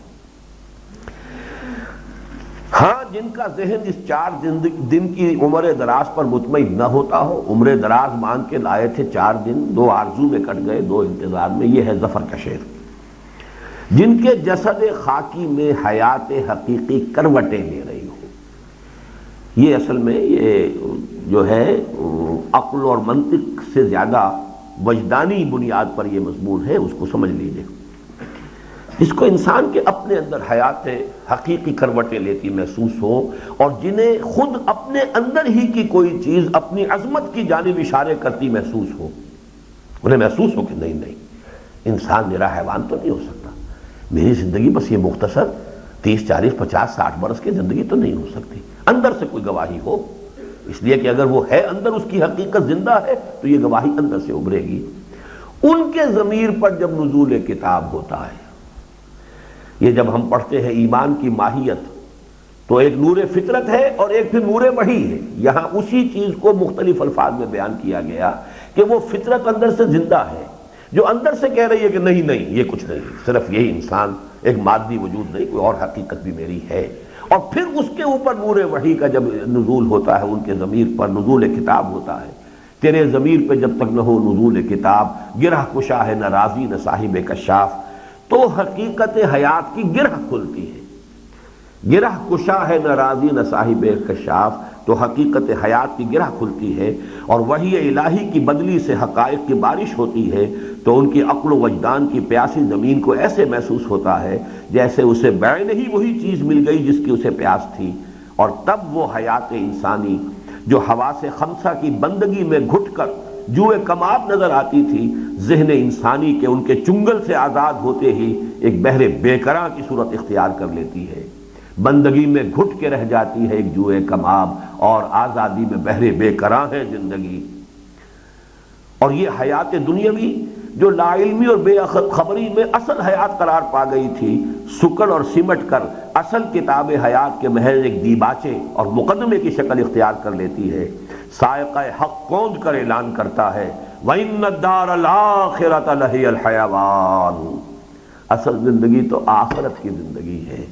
ہاں، جن کا ذہن اس 4 دن کی عمر دراز پر مطمئن نہ ہوتا ہو، عمر دراز مان کے لائے تھے 4 دن، 2 آرزو میں کٹ گئے، 2 انتظار میں. یہ ہے ظفر کا شعر. جن کے جسد خاکی میں حیات حقیقی کروٹیں لے رہی ہو. یہ اصل میں یہ جو ہے عقل اور منطق سے زیادہ وجدانی بنیاد پر یہ مضمون ہے، اس کو سمجھ لیجئے. اس کو انسان کے اپنے اندر حیات حقیقی کروٹیں لیتی محسوس ہو، اور جنہیں خود اپنے اندر ہی کی کوئی چیز اپنی عظمت کی جانب اشارے کرتی محسوس ہو. انہیں محسوس ہو کہ نہیں انسان میرا حیوان تو نہیں ہو سکتا، میری زندگی بس یہ مختصر 30 40 50 60 برس کی زندگی تو نہیں ہو سکتی. اندر سے کوئی گواہی ہو، اس لیے کہ اگر وہ ہے اندر، اس کی حقیقت زندہ ہے تو یہ گواہی اندر سے ابھرے گی. ان کے ضمیر پر جب نزول کتاب ہوتا ہے، یہ جب ہم پڑھتے ہیں ایمان کی ماہیت، تو ایک نور فطرت ہے اور ایک پھر نور وحی ہے. یہاں اسی چیز کو مختلف الفاظ میں بیان کیا گیا کہ وہ فطرت اندر سے زندہ ہے، جو اندر سے کہہ رہی ہے کہ نہیں یہ کچھ نہیں، صرف یہی انسان، ایک مادی وجود نہیں، کوئی اور حقیقت بھی میری ہے. اور پھر اس کے اوپر نور وحی کا جب نزول ہوتا ہے، ان کے ضمیر پر نزول کتاب ہوتا ہے. تیرے ضمیر پہ جب تک نہ ہو نزول کتاب، گرہ کشا ہے نہ راضی نہ صاحب کشاف، تو حقیقت حیات کی گرہ کھلتی ہے. گرہ کشا ہے نہ راضی نہ صاحب کشاف، تو حقیقت حیات کی گرہ کھلتی ہے، اور وحی الہی کی بدلی سے حقائق کی بارش ہوتی ہے. تو ان کی عقل و وجدان کی پیاسی زمین کو ایسے محسوس ہوتا ہے جیسے اسے بعین ہی وہی چیز مل گئی جس کی اسے پیاس تھی. اور تب وہ حیات انسانی جو حواس خمسہ کی بندگی میں گھٹ کر جوئے کماب نظر آتی تھی، ذہن انسانی کے ان کے چنگل سے آزاد ہوتے ہی ایک بحر بے قراں کی صورت اختیار کر لیتی ہے. بندگی میں گھٹ کے رہ جاتی ہے ایک جوئے کماب، اور آزادی میں بحر بے قراں ہے زندگی. اور یہ حیات دنیاوی جو لا علمی اور بے خبری میں اصل حیات قرار پا گئی تھی، سکڑ اور سمٹ کر اصل کتاب حیات کے محض ایک دیباچے اور مقدمے کی شکل اختیار کر لیتی ہے. سائقہ حق کوند کر اعلان کرتا ہے وَإِنَّ الدَّارَ الْآخِرَةَ لَهِيَ الْحَيَوَانُ. اصل زندگی تو آخرت کی زندگی ہے،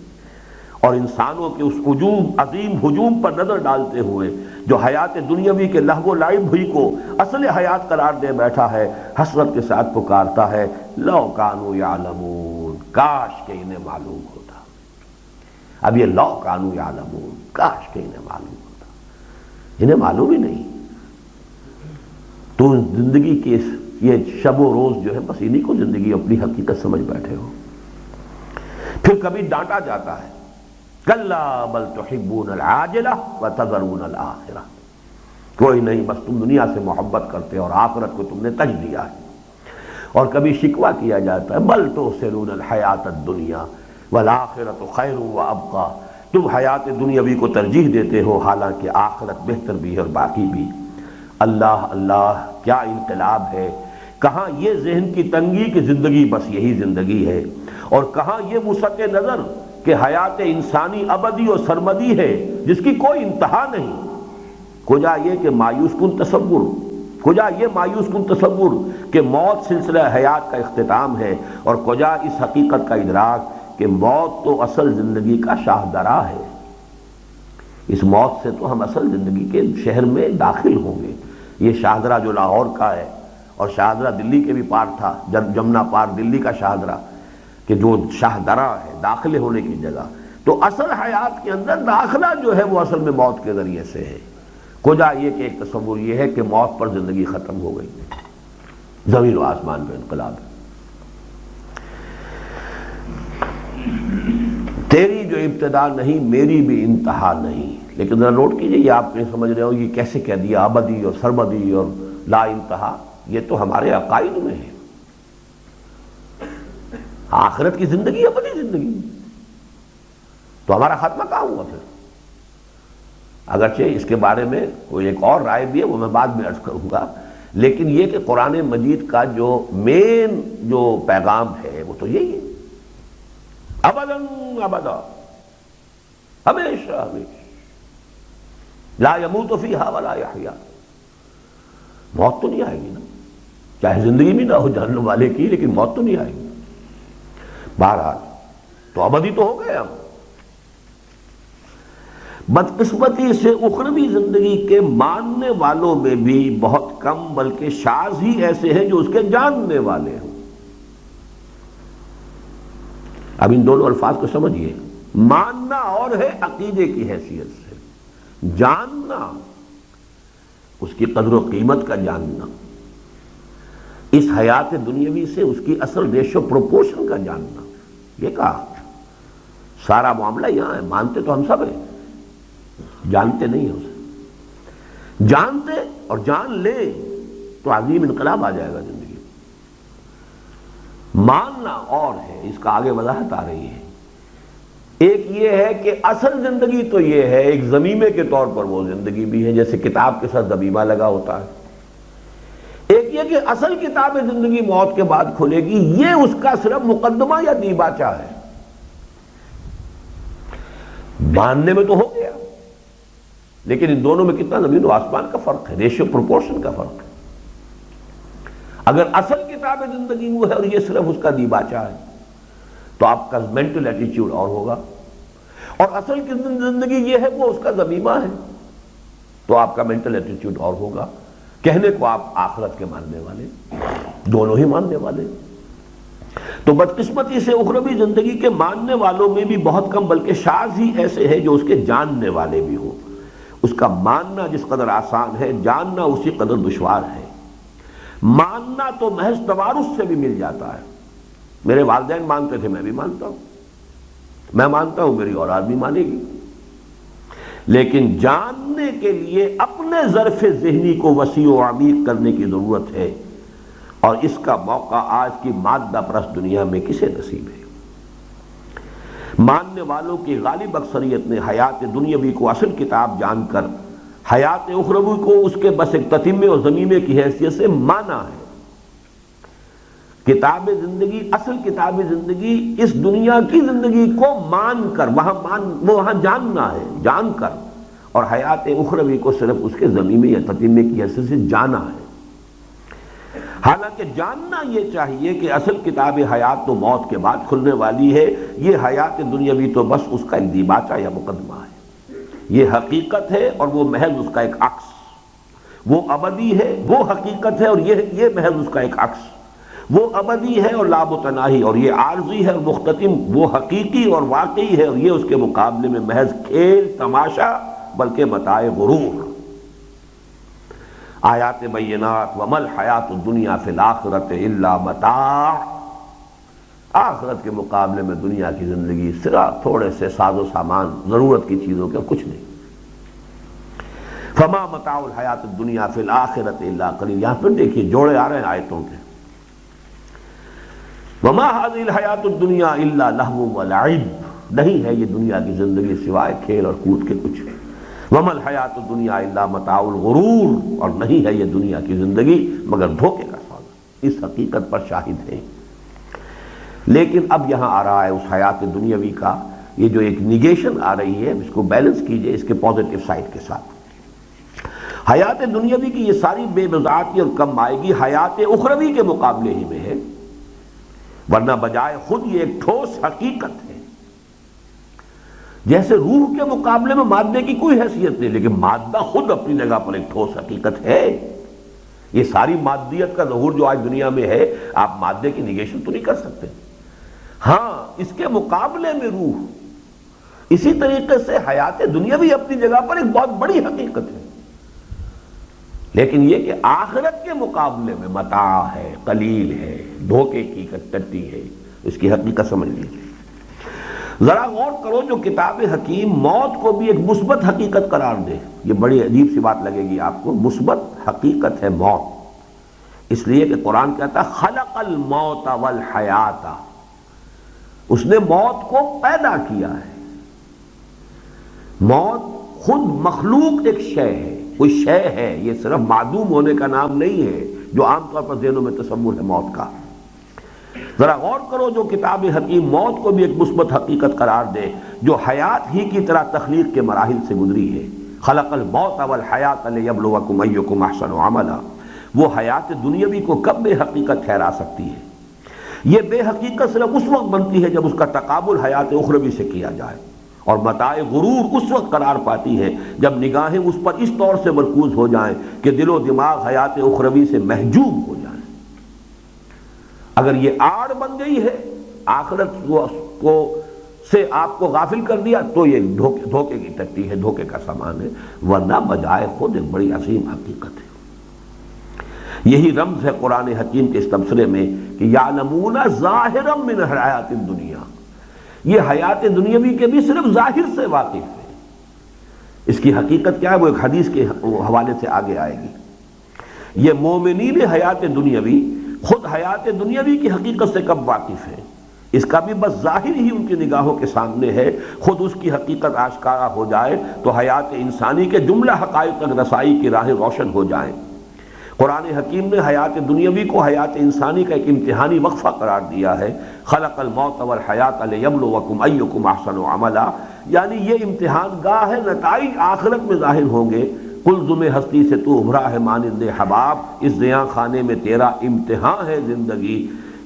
اور انسانوں کے اس عظیم ہجوم پر نظر ڈالتے ہوئے جو حیات دنیاوی کے لہو و لعب ہوئی کو اصل حیات قرار دے بیٹھا ہے، حسرت کے ساتھ پکارتا ہے لو کانوا یعلمون، کاش کہ انہیں معلوم ہوتا۔ اب یہ لو کانوا یعلمون، کاش کہ انہیں معلوم ہوتا، انہیں معلوم ہی نہیں۔ تو زندگی کے یہ شب و روز جو ہے بس انہی کو زندگی اپنی حقیقت سمجھ بیٹھے ہو۔ پھر کبھی ڈانٹا جاتا ہے کلا بل تحبون العاجلہ وتذرون الآخرہ، کوئی نہیں، بس تم دنیا سے محبت کرتے اور آخرت کو تم نے تج دیا ہے۔ اور کبھی شکوہ کیا جاتا ہے بل تؤثرون الحیات الدنیا والآخرۃ خیر وابقی، تم حیات دنیاوی کو ترجیح دیتے ہو حالانکہ آخرت بہتر بھی ہے اور باقی بھی۔ اللہ اللہ، کیا انقلاب ہے! کہاں یہ ذہن کی تنگی کہ زندگی بس یہی زندگی ہے، اور کہاں یہ وسعت نظر کہ حیات انسانی ابدی اور سرمدی ہے جس کی کوئی انتہا نہیں۔ کجا یہ کہ مایوس کن تصور، کجا یہ مایوس کن تصور کہ موت سلسلہ حیات کا اختتام ہے، اور کجا اس حقیقت کا ادراک کہ موت تو اصل زندگی کا شاہدرہ ہے۔ اس موت سے تو ہم اصل زندگی کے شہر میں داخل ہوں گے۔ یہ شاہدرہ جو لاہور کا ہے، اور شاہدرہ دلی کے بھی پار تھا، جمنا پار دلی کا شاہدرہ، کہ جو شاہدرہ ہے داخلے ہونے کی جگہ، تو اصل حیات کے اندر داخلہ جو ہے وہ اصل میں موت کے ذریعے سے ہے۔ کجا یہ کہ ایک تصور یہ ہے کہ موت پر زندگی ختم ہو گئی، زمین و آسمان پہ انقلاب ہے۔ تیری جو ابتدا نہیں میری بھی انتہا نہیں۔ لیکن ذرا نوٹ کیجئے، یہ آپ نہیں سمجھ رہے ہو یہ کیسے کہہ دیا ابدی اور سرمدی اور لا انتہا، یہ تو ہمارے عقائد میں ہے۔ آخرت کی زندگی ابدی زندگی، تو ہمارا خاتمہ کہاں ہوا پھر؟ اگرچہ اس کے بارے میں کوئی ایک اور رائے بھی ہے، وہ میں بعد میں عرض کروں گا، لیکن یہ کہ قرآن مجید کا جو مین جو پیغام ہے وہ تو یہی ہے، ابداً ابدا، ہمیشہ ہمیشہ، لا يموت فیہا ولا یحیا، موت تو نہیں آئے گی نا، چاہے زندگی بھی نہ ہو جہنم والے کی، لیکن موت تو نہیں آئے گی۔ بہرحال تو ابدی تو ہو گئے ہم۔ بدقسمتی سے اخروی زندگی کے ماننے والوں میں بھی بہت کم بلکہ شاذ ہی ایسے ہیں جو اس کے جاننے والے ہوں۔ اب ان دونوں الفاظ کو سمجھیے، ماننا اور ہے عقیدے کی حیثیت سے، جاننا اس کی قدر و قیمت کا جاننا، اس حیات دنیاوی سے اس کی اصل ریشو پروپورشن کا جاننا۔ یہ کہا سارا معاملہ یہاں ہے، مانتے تو ہم سب ہیں، جانتے نہیں ہیں اسے۔ جانتے اور جان لے تو عظیم انقلاب آ جائے گا زندگی میں۔ ماننا اور ہے، اس کا آگے وضاحت آ رہی ہے۔ ایک یہ ہے کہ اصل زندگی تو یہ ہے، ایک ضمیمے کے طور پر وہ زندگی بھی ہے، جیسے کتاب کے ساتھ ضمیمہ لگا ہوتا ہے۔ ایک یہ کہ اصل کتاب زندگی موت کے بعد کھلے گی، یہ اس کا صرف مقدمہ یا دیباچہ ہے۔ ماننے میں تو ہو گیا، لیکن ان دونوں میں کتنا زمین و آسمان کا فرق ہے، ریشو پروپورشن کا فرق ہے۔ اگر اصل کتاب زندگی وہ ہے اور یہ صرف اس کا دیباچہ ہے تو آپ کا مینٹل ایٹیچیوڈ اور ہوگا، اور اصل کی زندگی یہ ہے وہ اس کا ضمیمہ ہے تو آپ کا مینٹل ایٹیچیوڈ اور ہوگا۔ کہنے کو آپ آخرت کے ماننے والے، دونوں ہی ماننے والے۔ تو بدقسمتی سے اخروی زندگی کے ماننے والوں میں بھی بہت کم بلکہ شاذ ہی ایسے ہیں جو اس کے جاننے والے بھی ہوں۔ اس کا ماننا جس قدر آسان ہے، جاننا اسی قدر دشوار ہے۔ ماننا تو محض توارث سے بھی مل جاتا ہے، میرے والدین مانتے تھے، میں بھی مانتا ہوں، میں مانتا ہوں میری اولاد بھی مانے گی، لیکن جاننے کے لیے اپنے ظرف ذہنی کو وسیع و عمیق کرنے کی ضرورت ہے، اور اس کا موقع آج کی مادہ پرست دنیا میں کسے نصیب ہے؟ ماننے والوں کی غالب اکثریت نے حیات دنیاوی کو اصل کتاب جان کر حیات اخروی کو اس کے بس ایک تتمے اور ضمیمے کی حیثیت سے مانا ہے۔ کتاب زندگی، اصل کتاب زندگی اس دنیا کی زندگی کو مان کر وہاں جاننا ہے، جان کر، اور حیات اخروی کو صرف اس کے ضمیمے یا تتمے کی حیثیت سے جانا ہے۔ حالانکہ جاننا یہ چاہیے کہ اصل کتاب حیات تو موت کے بعد کھلنے والی ہے، یہ حیات دنیاوی تو بس اس کا ایک دیباچہ یا مقدمہ ہے، یہ حقیقت ہے اور وہ محض اس کا ایک عکس، وہ ابدی ہے وہ حقیقت ہے اور یہ محض اس کا ایک عکس، وہ ابدی ہے اور لا متناہی اور یہ عارضی ہے اور مختتم، وہ حقیقی اور واقعی ہے اور یہ اس کے مقابلے میں محض کھیل تماشا بلکہ متاع غرور۔ آیات بینات وما الحیات الدنیا فی الآخرۃ الا متاع، آخرت کے مقابلے میں دنیا کی زندگی صرف تھوڑے سے ساز و سامان ضرورت کی چیزوں کے کچھ نہیں۔ فما متاع الحیات الدنیا فی الآخرۃ الا قلیل، یہاں پھر دیکھیے جوڑے آ رہے ہیں آیتوں کے، وما هذه الحیات الدنیا الا لہو ولعب، نہیں ہے یہ دنیا کی زندگی سوائے کھیل اور کود کے کچھ، وما الحیات الدنیا الا متاع الغرور، اور نہیں ہے یہ دنیا کی زندگی مگر دھوکے کا سودا، اس حقیقت پر شاہد ہے۔ لیکن اب یہاں آ رہا ہے اس حیات دنیاوی کا یہ جو ایک نیگیشن آ رہی ہے، اس کو بیلنس کیجئے اس کے پازیٹیو سائڈ کے ساتھ۔ حیات دنیاوی کی یہ ساری بے بضاعتی اور کم آئے گی حیات اخروی کے مقابلے ہی میں ہے، ورنہ بجائے خود یہ ایک ٹھوس حقیقت ہے۔ جیسے روح کے مقابلے میں مادے کی کوئی حیثیت نہیں، لیکن مادہ خود اپنی جگہ پر ایک ٹھوس حقیقت ہے۔ یہ ساری مادیت کا ظہور جو آج دنیا میں ہے، آپ مادے کی نیگیشن تو نہیں کر سکتے، ہاں اس کے مقابلے میں روح، اسی طریقے سے حیات دنیاوی اپنی جگہ پر ایک بہت بڑی حقیقت ہے، لیکن یہ کہ آخرت کے مقابلے میں متاع ہے، قلیل ہے، دھوکے کی ٹٹی ہے، اس کی حقیقت سمجھ لیجیے۔ ذرا غور کرو جو کتاب حکیم موت کو بھی ایک مثبت حقیقت قرار دے، یہ بڑی عجیب سی بات لگے گی آپ کو، مثبت حقیقت ہے موت، اس لیے کہ قرآن کہتا ہے خلق الموت والحیات، اس نے موت کو پیدا کیا ہے۔ موت خود مخلوق ایک شے ہے، کوئی شے ہے، یہ صرف معدوم ہونے کا نام نہیں ہے جو عام طور پر ذہنوں میں تصور ہے موت کا۔ ذرا غور کرو جو کتاب حکیم موت کو بھی ایک مثبت حقیقت قرار دے جو حیات ہی کی طرح تخلیق کے مراحل سے گزری ہے۔ خلق الموت والحیات لیبلوکم ایکم احسن عملا، وہ حیات دنیاوی کو کب بے حقیقت ٹھہرا سکتی ہے؟ یہ بے حقیقت صرف اس وقت بنتی ہے جب اس کا تقابل حیات اخروی سے کیا جائے، اور متاع غرور اس وقت قرار پاتی ہے جب نگاہیں اس پر اس طور سے مرکوز ہو جائیں کہ دل و دماغ حیات اخروی سے محجوب ہو جائیں۔ اگر یہ آڑ بن گئی ہے آخرت کو سے آپ کو غافل کر دیا تو یہ دھوکے کی ٹٹی ہے، دھوکے کا سامان ہے، ورنہ بجائے خود ایک بڑی عظیم حقیقت ہے۔ یہی رمز ہے قرآن حکیم کے اس تبصرے میں کہ یعلمون ظاہرا من حیات الدنیا، یہ حیات دنیاوی کے بھی صرف ظاہر سے واقف ہے، اس کی حقیقت کیا ہے وہ ایک حدیث کے حوالے سے آگے آئے گی۔ یہ مومنین حیات دنیاوی خود حیات دنیاوی کی حقیقت سے کب واقف ہے، اس کا بھی بس ظاہر ہی ان کی نگاہوں کے سامنے ہے، خود اس کی حقیقت آشکارا ہو جائے تو حیات انسانی کے جملہ حقائق تک رسائی کی راہیں روشن ہو جائیں۔ قرآن حکیم نے حیات دنیاوی کو حیات انسانی کا ایک امتحانی وقفہ قرار دیا ہے۔ خلق الموت والحیات لیبلوکم ایکم احسن عملا، یعنی یہ امتحان گاہ ہے، نتائج آخرت میں ظاہر ہوں گے۔ قلزم ہستی سے تو ابھرا ہے مانند حباب، اس زیاں خانے میں تیرا امتحان ہے زندگی،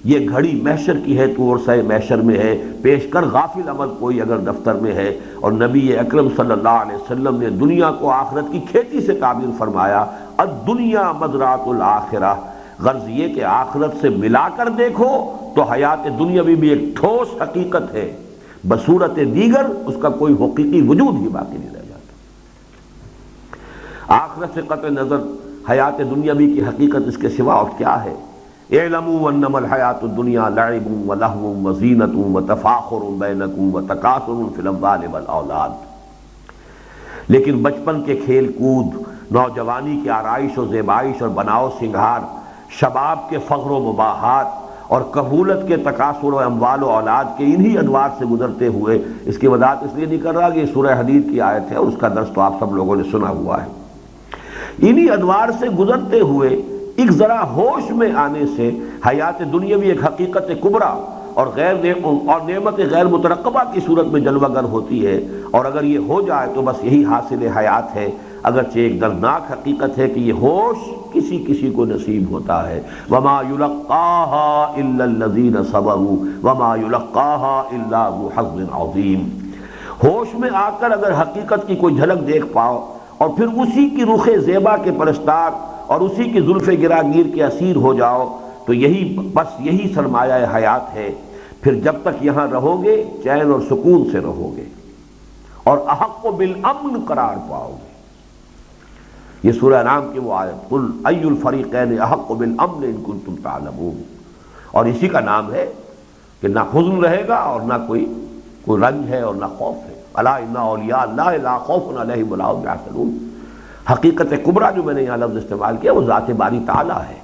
یہ گھڑی محشر کی ہے تو عرصہ محشر میں ہے، پیش کر غافل عمل کوئی اگر دفتر میں ہے۔ اور نبی اکرم صلی اللہ علیہ وسلم نے دنیا کو آخرت کی کھیتی سے تعبیر فرمایا، الدنیا مزرعۃ الآخرہ، غرض یہ کہ آخرت سے ملا کر دیکھو تو حیات دنیاوی بھی ایک ٹھوس حقیقت ہے، بصورت دیگر اس کا کوئی حقیقی وجود ہی باقی نہیں رہ جاتا۔ آخرت سے قطع نظر حیات دنیاوی کی حقیقت اس کے سوا اور کیا ہے؟ اعلموا انما الحیات الدنیا لعب ولہو وزینۃ وتفاخر بینکم وتکاثر فی الاموال والاولاد، لیکن بچپن کے کھیل کود، نوجوانی کی آرائش و زیبائش اور بناؤ سنگھار، شباب کے فخر و مباحات اور کہولت کے تکاثر و اموال و اولاد کے انہی ادوار سے گزرتے ہوئے، اس کی وضاحت اس لیے نہیں کر رہا کہ یہ سورہ حدید کی آیت ہے اور اس کا درس تو آپ سب لوگوں نے سنا ہوا ہے، انہی ادوار سے گزرتے ہوئے ایک ذرا ہوش میں آنے سے حیات دنیاوی ایک حقیقت کبریٰ اور نعمت غیر مترقبہ کی صورت میں جلوہ گر ہوتی ہے، اور اگر یہ ہو جائے تو بس یہی حاصل حیات ہے، اگرچہ ایک دردناک حقیقت ہے کہ یہ ہوش کسی کسی کو نصیب ہوتا ہے. وما یلقاها الا الذین صبروا وما یلقاها الا ذو حظ عظیم. ہوش میں آ کر اگر حقیقت کی کوئی جھلک دیکھ پاؤ اور پھر اسی کی رخ زیبا کے پرستار اور اسی کی زلف گراگیر کے اسیر ہو جاؤ تو یہی سرمایہ حیات ہے. پھر جب تک یہاں رہو گے چین اور سکون سے رہو گے اور احق بالامن قرار پاؤ گے. یہ سورہ انعام کی وہ آیت قل ای الفریقین احق بالامن ان کنتم تعلمون، اور اسی کا نام ہے کہ نہ حزن رہے گا اور نہ کوئی رنج ہے اور نہ خوف ہے. الا ان اولیاء اللہ لا خوف علیہم ولا هم یحزنون. حقیقت کبریٰ جو میں نے یہاں لفظ استعمال کیا وہ ذات باری تعالیٰ ہے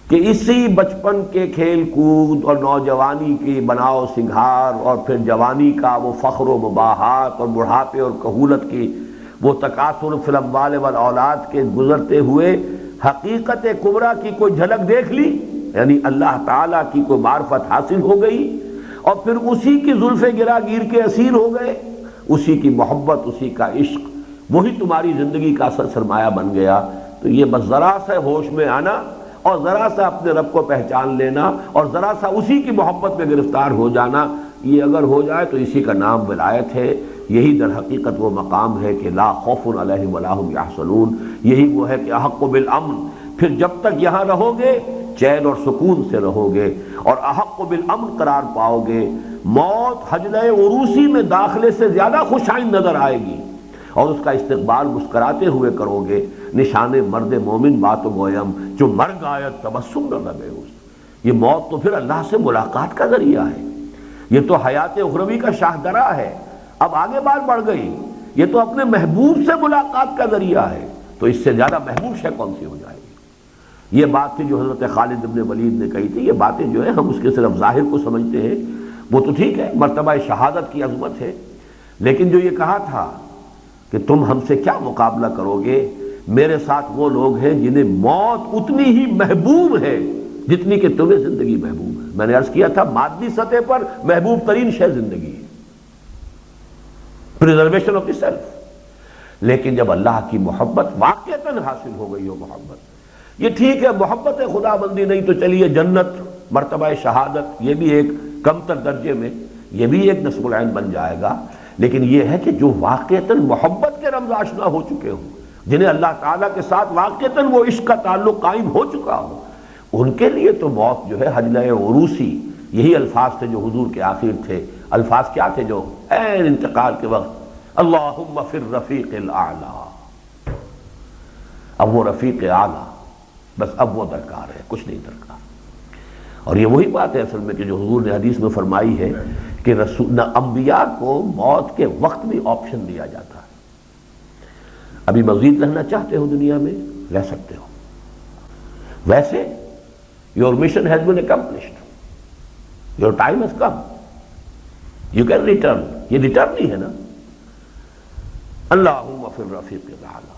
کہ اسی بچپن کے کھیل کود اور نوجوانی کی بناؤ سنگھار اور پھر جوانی کا وہ فخر و مباحات اور بڑھاپے اور کہولت کی وہ تکاثر فی الاموال والاولاد کے گزرتے ہوئے حقیقت کبریٰ کی کوئی جھلک دیکھ لی، یعنی اللہ تعالیٰ کی کوئی معرفت حاصل ہو گئی اور پھر اسی کی زلف گراگیر کے اسیر ہو گئے. اسی کی محبت، اسی کا عشق، وہی تمہاری زندگی کا اصل سرمایہ بن گیا. تو یہ بس ذرا سا ہوش میں آنا اور ذرا سا اپنے رب کو پہچان لینا اور ذرا سا اسی کی محبت میں گرفتار ہو جانا، یہ اگر ہو جائے تو اسی کا نام ولایت ہے. یہی در حقیقت وہ مقام ہے کہ لا خوف علیہم ولا هم یحزنون. یہی وہ ہے کہ احق بالامن. پھر جب تک یہاں رہو گے چین اور سکون سے رہو گے اور احق بالامن قرار پاؤ گے. موت حجلہ عروسی میں داخلے سے زیادہ خوش آئند نظر آئے گی اور اس کا استقبال مسکراتے ہوئے کرو گے. نشان مرد مومن بات و گویم جو مرگ آیت تبسم نہ لبے اس. یہ موت تو پھر اللہ سے ملاقات کا ذریعہ ہے. یہ تو حیات اخروی کا شاہدرہ ہے. اب آگے بات بڑھ گئی، یہ تو اپنے محبوب سے ملاقات کا ذریعہ ہے. تو اس سے زیادہ محبوب شے کون سی ہو جائے گی؟ یہ بات تھی جو حضرت خالد بن ولید نے کہی تھی. یہ باتیں جو ہیں ہم اس کے صرف ظاہر کو سمجھتے ہیں، وہ تو ٹھیک ہے، مرتبہ شہادت کی عظمت ہے، لیکن جو یہ کہا تھا کہ تم ہم سے کیا مقابلہ کرو گے، میرے ساتھ وہ لوگ ہیں جنہیں موت اتنی ہی محبوب ہے جتنی کہ تمہیں زندگی محبوب ہے. میں نے عرض کیا تھا مادی سطح پر محبوب ترین شے زندگی ہے، پریزرویشن آف دی سیلف. لیکن جب اللہ کی محبت واقعتاً حاصل ہو گئی ہو محبت، یہ ٹھیک ہے محبت خدا بندی نہیں تو چلیے جنت مرتبہ شہادت یہ بھی ایک کم تر درجے میں یہ بھی ایک نصب العین بن جائے گا. لیکن یہ ہے کہ جو واقعتاً محبت کے رمز آشنا ہو چکے ہوں، جنہیں اللہ تعالیٰ کے ساتھ واقعتاً وہ عشق کا تعلق قائم ہو چکا ہو، ان کے لیے تو موت جو ہے حجلہ عروسی. یہی الفاظ تھے جو حضور کے آخر تھے. الفاظ کیا تھے جو عین انتقال کے وقت اللہم فی الرفیق الاعلی. اب وہ رفیق اعلیٰ بس اب وہ درکار ہے، کچھ نہیں درکار. اور یہ وہی بات ہے اصل میں کہ جو حضور نے حدیث میں فرمائی ہے کہ انبیاء کو موت کے وقت بھی آپشن دیا جاتا ہے. ابھی مزید رہنا چاہتے ہو دنیا میں رہ سکتے ہو، ویسے your mission has been accomplished, your time has come, you can return. یہ ریٹرن ہی ہے نا. اللہم فی الرفیق الاعلی.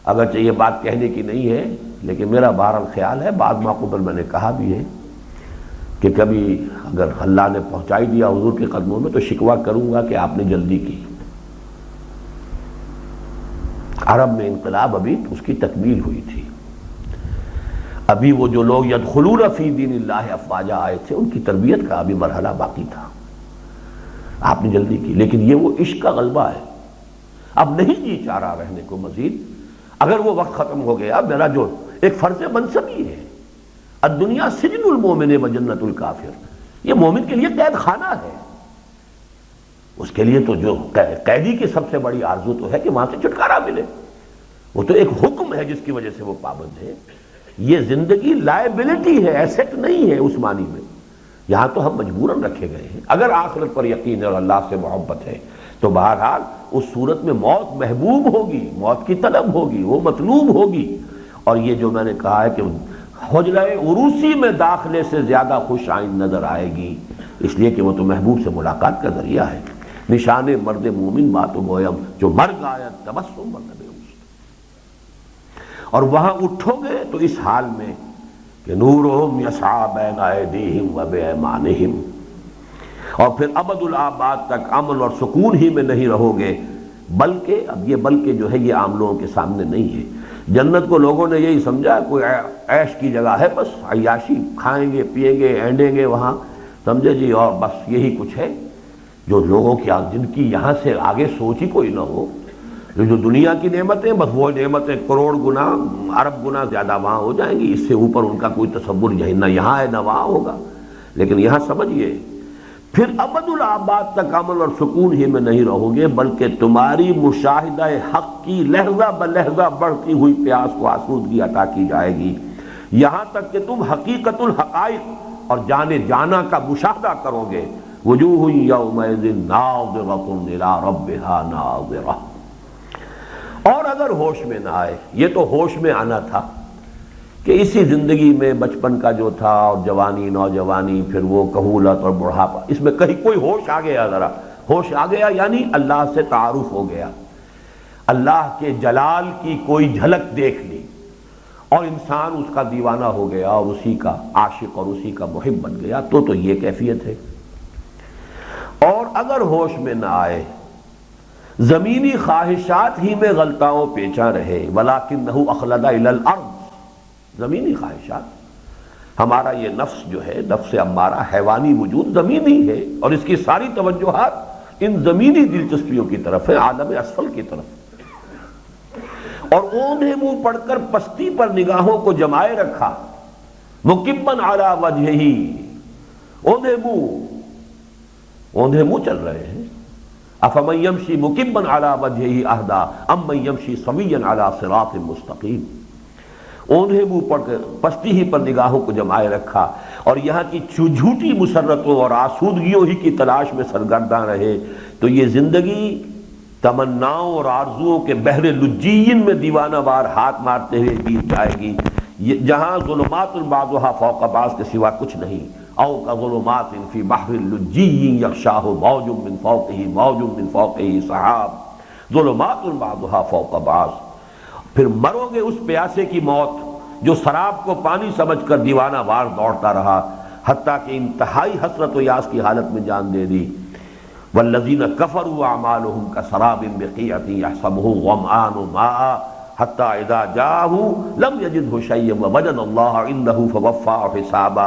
اگرچہ یہ بات کہنے کی نہیں ہے لیکن میرا بہرحال خیال ہے، بعد ماقبل میں نے کہا بھی ہے کہ کبھی اگر اللہ نے پہنچائی دیا حضور کے قدموں میں تو شکوہ کروں گا کہ آپ نے جلدی کی. عرب میں انقلاب ابھی اس کی تکمیل ہوئی تھی. ابھی وہ جو لوگ یدخلون فی دین اللہ افواجا آئے تھے ان کی تربیت کا ابھی مرحلہ باقی تھا. آپ نے جلدی کی، لیکن یہ وہ عشق کا غلبہ ہے. اب نہیں جی چاہ رہا رہنے کو مزید. اگر وہ وقت ختم ہو گیا، میرا جو ایک فرض منصبی ہے، الدنیا سجن المومن و جنت الکافر، یہ مومن کے لیے قید خانہ ہے. اس کے لیے تو جو قیدی کی سب سے بڑی آرزو تو ہے کہ وہاں سے چھٹکارا ملے. وہ تو ایک حکم ہے جس کی وجہ سے وہ پابند ہے. یہ زندگی لائبلٹی ہے، ایسٹ نہیں ہے اس معنی میں. یہاں تو ہم مجبوراً رکھے گئے ہیں. اگر آخرت پر یقین ہے اور اللہ سے محبت ہے تو بہرحال اس صورت میں موت محبوب ہوگی، موت کی طلب ہوگی، وہ مطلوب ہوگی. اور یہ جو میں نے کہا ہے کہ حجرہ عروسی میں داخلے سے زیادہ خوش آئند نظر آئے گی، اس لیے کہ وہ تو محبوب سے ملاقات کا ذریعہ ہے. نشان مرد مومن بات و گویم جو مرگ آیت تبسم بلبے. اور وہاں اٹھو گے تو اس حال میں کہ نورہم یسعی بین ایدیہم و بایمانہم، اور پھر ابد الآباد تک امن اور سکون ہی میں نہیں رہو گے. بلکہ اب یہ بلکہ جو ہے یہ عام لوگوں کے سامنے نہیں ہے، جنت کو لوگوں نے یہی سمجھا کوئی عیش کی جگہ ہے، بس عیاشی، کھائیں گے پیئیں گے اینڈیں گے وہاں، سمجھے جی، اور بس یہی کچھ ہے۔ جو لوگوں کی جن کی یہاں سے آگے سوچ ہی کوئی نہ ہو، جو دنیا کی نعمتیں، بس وہ نعمتیں کروڑ گنا ارب گنا زیادہ وہاں ہو جائیں گی، اس سے اوپر ان کا کوئی تصور نہ یہاں ہے نہ وہاں ہوگا۔ لیکن یہاں سمجھیے، پھر ابد الآباد تک امن اور سکون ہی میں نہیں رہو گے، بلکہ تمہاری مشاہدہ حق کی لحظہ بلحظہ بڑھتی ہوئی پیاس کو آسودگی عطا کی جائے گی، یہاں تک کہ تم حقیقت الحقائق اور جانے جانا کا مشاہدہ کرو گے۔ وجوہ یومئذ ناظرۃ الی ربھا ناظرہ۔ اور اگر ہوش میں نہ آئے، یہ تو ہوش میں آنا تھا کہ اسی زندگی میں بچپن کا جو تھا اور جوانی نوجوانی، پھر وہ کہولت اور بڑھاپا، اس میں کہیں کوئی ہوش آ گیا، ذرا ہوش آ گیا یعنی اللہ سے تعارف ہو گیا، اللہ کے جلال کی کوئی جھلک دیکھ لی اور انسان اس کا دیوانہ ہو گیا اور اسی کا عاشق اور اسی کا محب بن گیا، تو یہ کیفیت ہے۔ اور اگر ہوش میں نہ آئے، زمینی خواہشات ہی میں غلطاؤں پیچا رہے، وَلَكِنَّهُ أَخْلَدَ إِلَى الْأَرْضِ، زمینی خواہشات، ہمارا یہ نفس جو ہے، نفس امارہ، حیوانی وجود زمینی ہے، اور اس کی ساری توجہات ان زمینی دلچسپیوں کی طرف ہے، عالم اسفل کی طرف، اور اوندھے منہ پڑھ کر پستی پر نگاہوں کو جمائے رکھا، مُكِبًّا عَلَى وَجْهِهِ، اوندھے منہ چل رہے ہیں۔ افمن یمشی مکبا علی وجہہ اہدی امن یمشی سویا علی صراط مستقیم، اوندھے منہ پڑھ کر پستی ہی پر نگاہوں کو جمائے رکھا اور یہاں کی جھوٹی مسرتوں اور آسودگیوں ہی کی تلاش میں سرگرداں رہے، تو یہ زندگی تمناؤں اور آرزوؤں کے بحر لجین میں دیوانہ وار ہاتھ مارتے ہوئے بیت جائے گی، جہاں ظلمات بعضها فوق بعض کے سوا کچھ نہیں، او کظلمات فی بحر لجی یغشاہ موج من فوقہ موج من فوقہ سحاب، ظلمات بعضها فوق بعض۔ پھر مرو گے اس پیاسے کی موت جو سراب کو پانی سمجھ کر دیوانہ وار دوڑتا رہا، حتیٰ کہ انتہائی حسرت و یاس کی حالت میں جان دے دی۔ والذین کفروا اعمالهم کسراب بقیعۃ یحسبہ الظمآن ماء حتی اذا جاءہ لم یجدہ شیئا ووجد اللہ عندہ فوفاہ حسابا۔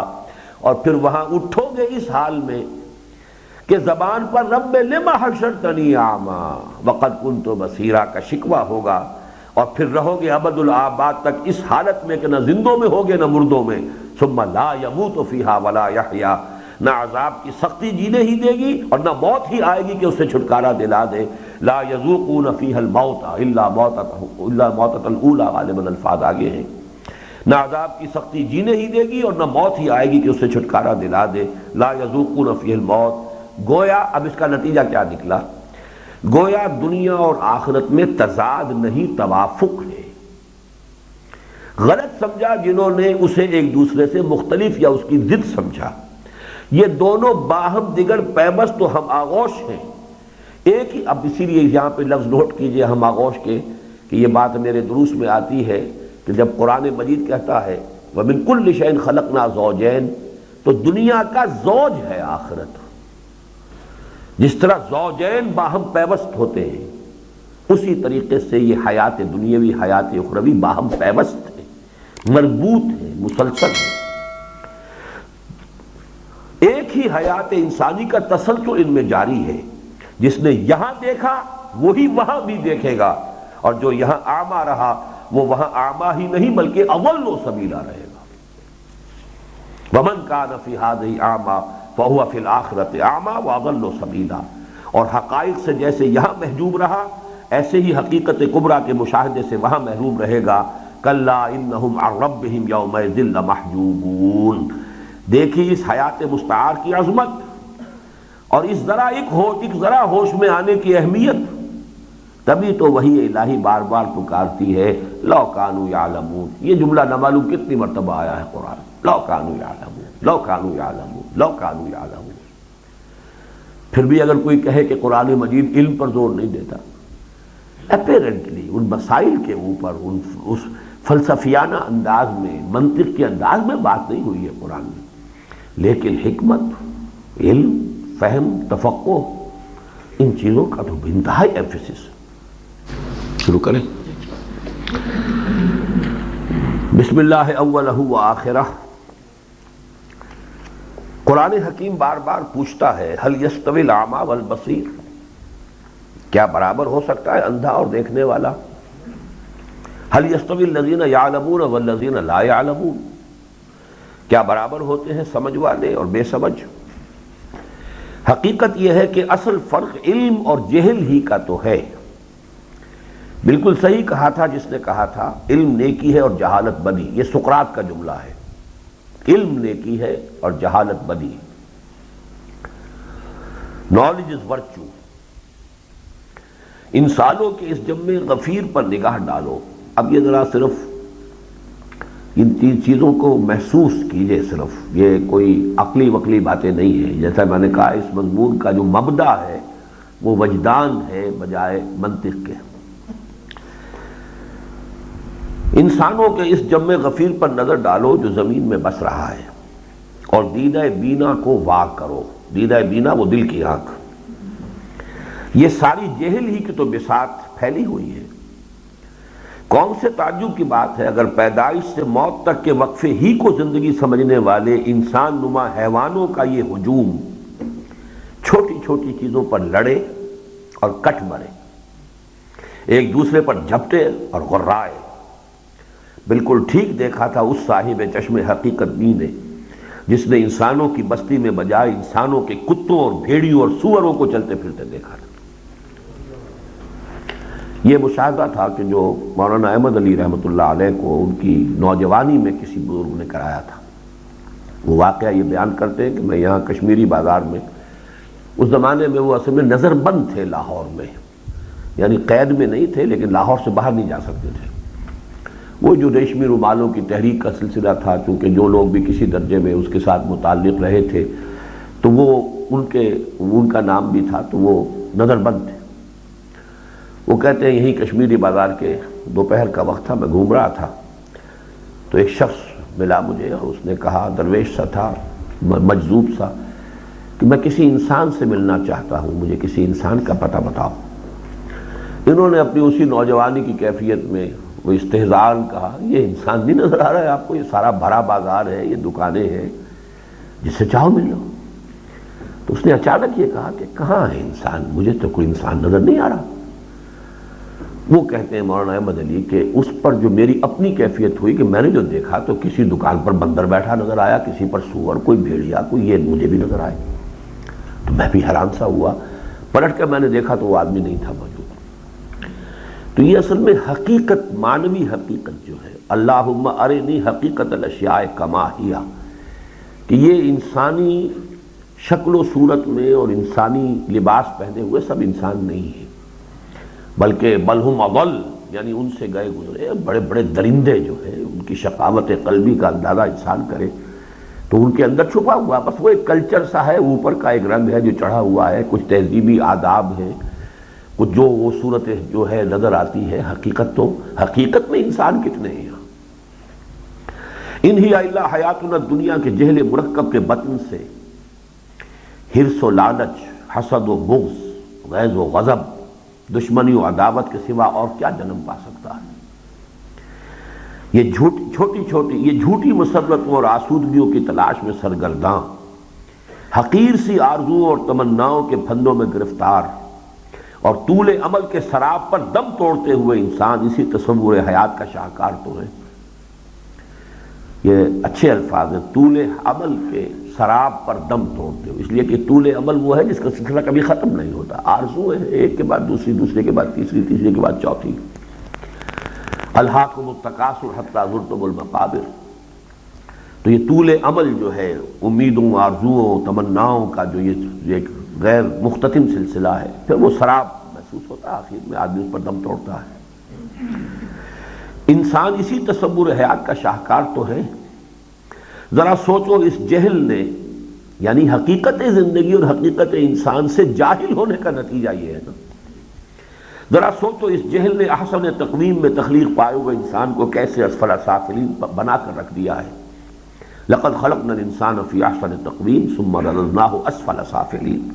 اور پھر وہاں اٹھو گے اس حال میں کہ زبان پر رب لما حشرتنی اعمی وقد کنت بصیرا کا شکوہ ہوگا، اور پھر رہو گے ابد الآباد تک اس حالت میں کہ نہ زندوں میں ہوگے نہ مردوں میں۔ ثم لا یموت فیہا ولا یحیا، نہ عذاب کی سختی جینے ہی دے گی اور نہ موت ہی آئے گی کہ اس سے چھٹکارا دلا دے۔ لا یذوقون فیہا الموت الا موتۃ الاولی، غالباً الفاظ آگے ہیں، نہ عذاب کی سختی جینے ہی دے گی اور نہ موت ہی آئے گی کہ اس سے چھٹکارا دلا دے۔ لا یذوقون فیہ الموت، گویا اب اس کا نتیجہ کیا نکلا؟ گویا دنیا اور آخرت میں تضاد نہیں، توافق ہے۔ غلط سمجھا جنہوں نے اسے ایک دوسرے سے مختلف یا اس کی ضد سمجھا، یہ دونوں باہم دیگر پیوست و ہم آغوش ہیں، ایک ہی۔ اب اسی لیے یہاں پہ لفظ نوٹ کیجئے ہم آغوش کے، کہ یہ بات میرے دروس میں آتی ہے کہ جب قرآن مجید کہتا ہے وَمِن كُلِّ شَيْءٍ خَلَقْنَا زَوْجَيْنِ، تو دنیا کا زوج ہے آخرت، جس طرح زوجین باہم پیوست ہوتے ہیں، اسی طریقے سے یہ حیات دنیاوی حیات اخروی باہم پیوست ہے، مربوط ہے، مسلسل ہے۔ ایک ہی حیات انسانی کا تسلسل ان میں جاری ہے، جس نے یہاں دیکھا وہی وہاں بھی دیکھے گا، اور جو یہاں اعمیٰ رہا وہ وہاں اعمیٰ ہی نہیں بلکہ اضل سبیلا رہے گا۔ ومن کان فی ہذہ اعمیٰ فہو فی الآخرۃ اعمیٰ واضل سبیلا، اور حقائق سے جیسے یہاں محجوب رہا ایسے ہی حقیقت کبریٰ کے مشاہدے سے وہاں محروم رہے گا۔ کلا انہم عن ربہم یومئذ لمحجوبون، دیکھی اس حیات مستعار کی عظمت اور اس ذرا ہوش میں آنے کی اہمیت، تبھی تو وہی الہی بار بار پکارتی ہے لو کانوا یعلمون۔ یہ جملہ نہ معلوم کتنی مرتبہ آیا ہے قرآن، لو کانوا یعلمون، لو کانوا یعلمون، لو کانوا یعلمون۔ پھر بھی اگر کوئی کہے کہ قرآن مجید علم پر زور نہیں دیتا، اپیرنٹلی ان مسائل کے اوپر اس فلسفیانہ انداز میں، منطق کے انداز میں بات نہیں ہوئی ہے قرآن میں، لیکن حکمت، علم، فہم، تفقہ، ان چیزوں کا تو انتہائی ایمفیسس۔ شروع کریں۔ بسم اللہ اولہ و آخرہ۔ قرآن حکیم بار بار پوچھتا ہے هل يستوي الاعمى والبصیر، کیا برابر ہو سکتا ہے اندھا اور دیکھنے والا؟ هل يستوي الذین یعلمون والذین لا یعلمون، کیا برابر ہوتے ہیں سمجھ والے اور بے سمجھ؟ حقیقت یہ ہے کہ اصل فرق علم اور جہل ہی کا تو ہے۔ بالکل صحیح کہا تھا جس نے کہا تھا علم نیکی ہے اور جہالت بدی، یہ سقراط کا جملہ ہے، علم نیکی ہے اور جہالت بدی۔ Knowledge is virtue. ان سالوں کے اس جمع غفیر پر نگاہ ڈالو، اب یہ ذرا صرف ان چیزوں کو محسوس کیجئے، صرف یہ کوئی عقلی وقلی باتیں نہیں ہیں۔ جیسا میں نے کہا اس مضمون کا جو مبدا ہے وہ وجدان ہے بجائے منطق کے۔ انسانوں کے اس جمع غفیر پر نظر ڈالو جو زمین میں بس رہا ہے، اور دیدہ بینا کو وا کرو۔ دیدہ بینا وہ دل کی آنکھ۔ یہ ساری جہل ہی کی تو بساط پھیلی ہوئی ہے۔ کون سے تعجب کی بات ہے اگر پیدائش سے موت تک کے وقفے ہی کو زندگی سمجھنے والے انسان نما حیوانوں کا یہ ہجوم چھوٹی چھوٹی چیزوں پر لڑے اور کٹ مرے، ایک دوسرے پر جھپٹے اور غرائے۔ بالکل ٹھیک دیکھا تھا اس صاحب چشم حقیقت بین نے جس نے انسانوں کی بستی میں بجائے انسانوں کے کتوں اور بھیڑیوں اور سوروں کو چلتے پھرتے دیکھا تھا۔ یہ مشاہدہ تھا کہ جو مولانا احمد علی رحمۃ اللہ علیہ کو ان کی نوجوانی میں کسی بزرگ نے کرایا تھا۔ وہ واقعہ یہ بیان کرتے ہیں کہ میں یہاں کشمیری بازار میں، اس زمانے میں وہ اصل میں نظر بند تھے لاہور میں، یعنی قید میں نہیں تھے لیکن لاہور سے باہر نہیں جا سکتے تھے۔ وہ جو ریشمی رومالوں کی تحریک کا سلسلہ تھا، چونکہ جو لوگ بھی کسی درجے میں اس کے ساتھ متعلق رہے تھے تو وہ ان کا نام بھی تھا، تو وہ نظر بند تھے۔ وہ کہتے ہیں یہی کشمیری بازار کے دوپہر کا وقت تھا، میں گھوم رہا تھا تو ایک شخص ملا مجھے اور اس نے کہا، درویش سا تھا، مجذوب سا، کہ میں کسی انسان سے ملنا چاہتا ہوں، مجھے کسی انسان کا پتہ بتاؤ۔ انہوں نے اپنی اسی نوجوانی کی کیفیت میں وہ استہزاءً کہا، یہ انسان نہیں نظر آ رہا ہے آپ کو؟ یہ سارا بھرا بازار ہے، یہ دکانیں ہیں، جس سے چاہو مل لو۔ تو اس نے اچانک یہ کہا کہ کہاں ہے انسان؟ مجھے تو کوئی انسان نظر نہیں آ رہا۔ وہ کہتے ہیں مولانا احمد علی کہ اس پر جو میری اپنی کیفیت ہوئی کہ میں نے جو دیکھا تو کسی دکان پر بندر بیٹھا نظر آیا، کسی پر سور، کوئی بھیڑیا، کوئی، یہ مجھے بھی نظر آئے۔ تو میں بھی حیران سا ہوا، پلٹ کر میں نے دیکھا تو وہ آدمی نہیں تھا موجود۔ تو یہ اصل میں حقیقت، معنوی حقیقت جو ہے، اللہم ارنی حقیقت الاشیاء کما ہی، کہ یہ انسانی شکل و صورت میں اور انسانی لباس پہنے ہوئے سب انسان نہیں ہیں، بلکہ بل ہم اضل، یعنی ان سے گئے گزرے بڑے بڑے درندے جو ہیں، ان کی شقاوت قلبی کا اندازہ انسان کرے تو ان کے اندر چھپا ہوا بس وہ ایک کلچر سا ہے، اوپر کا ایک رنگ ہے جو چڑھا ہوا ہے، کچھ تہذیبی آداب ہیں، کچھ جو وہ صورت جو ہے نظر آتی ہے۔ حقیقت میں انسان کتنے ہیں؟ ان ہی الا حیاتنا الدنیا کے جہل مرکب کے بطن سے حرص و لالچ، حسد و بغض، غیظ و غضب، دشمنی و عداوت کے سوا اور کیا جنم پا سکتا ہے؟ یہ جھوٹی مسرتوں اور آسودگیوں کی تلاش میں سرگرداں، حقیر سی آرزوؤں اور تمناؤں کے پھندوں میں گرفتار، اور طول عمل کے سراب پر دم توڑتے ہوئے انسان اسی تصور حیات کا شاہکار تو ہے۔ یہ اچھے الفاظ ہیں، طول عمل کے سراب پر دم توڑتے ہوئے، اس لیے کہ طول عمل وہ ہے جس کا سلسلہ کبھی ختم نہیں ہوتا، آرزو ہے ایک کے بعد دوسری، دوسرے کے بعد تیسری، تیسرے کے بعد چوتھی۔ الہاکم التکاثر حتی زرتم المقابر۔ تو یہ طول عمل جو ہے، امیدوں، آرزوؤں، تمناؤں کا جو یہ ایک غیر مختتم سلسلہ ہے، پھر وہ سراب محسوس ہوتا ہے، آخر میں آدمی اس پر دم توڑتا ہے۔ انسان اسی تصور حیات کا شاہکار تو ہے۔ ذرا سوچو، اس جہل نے، یعنی حقیقت زندگی اور حقیقت انسان سے جاہل ہونے کا نتیجہ یہ ہے نا۔ ذرا سوچو، اس جہل نے احسن تقویم میں تخلیق پائے ہوئے انسان کو کیسے اسفل سافلین بنا کر رکھ دیا ہے۔ لقد خلقنا الانسان فی احسن تقویم ثم رددناہ اسفل سافلین۔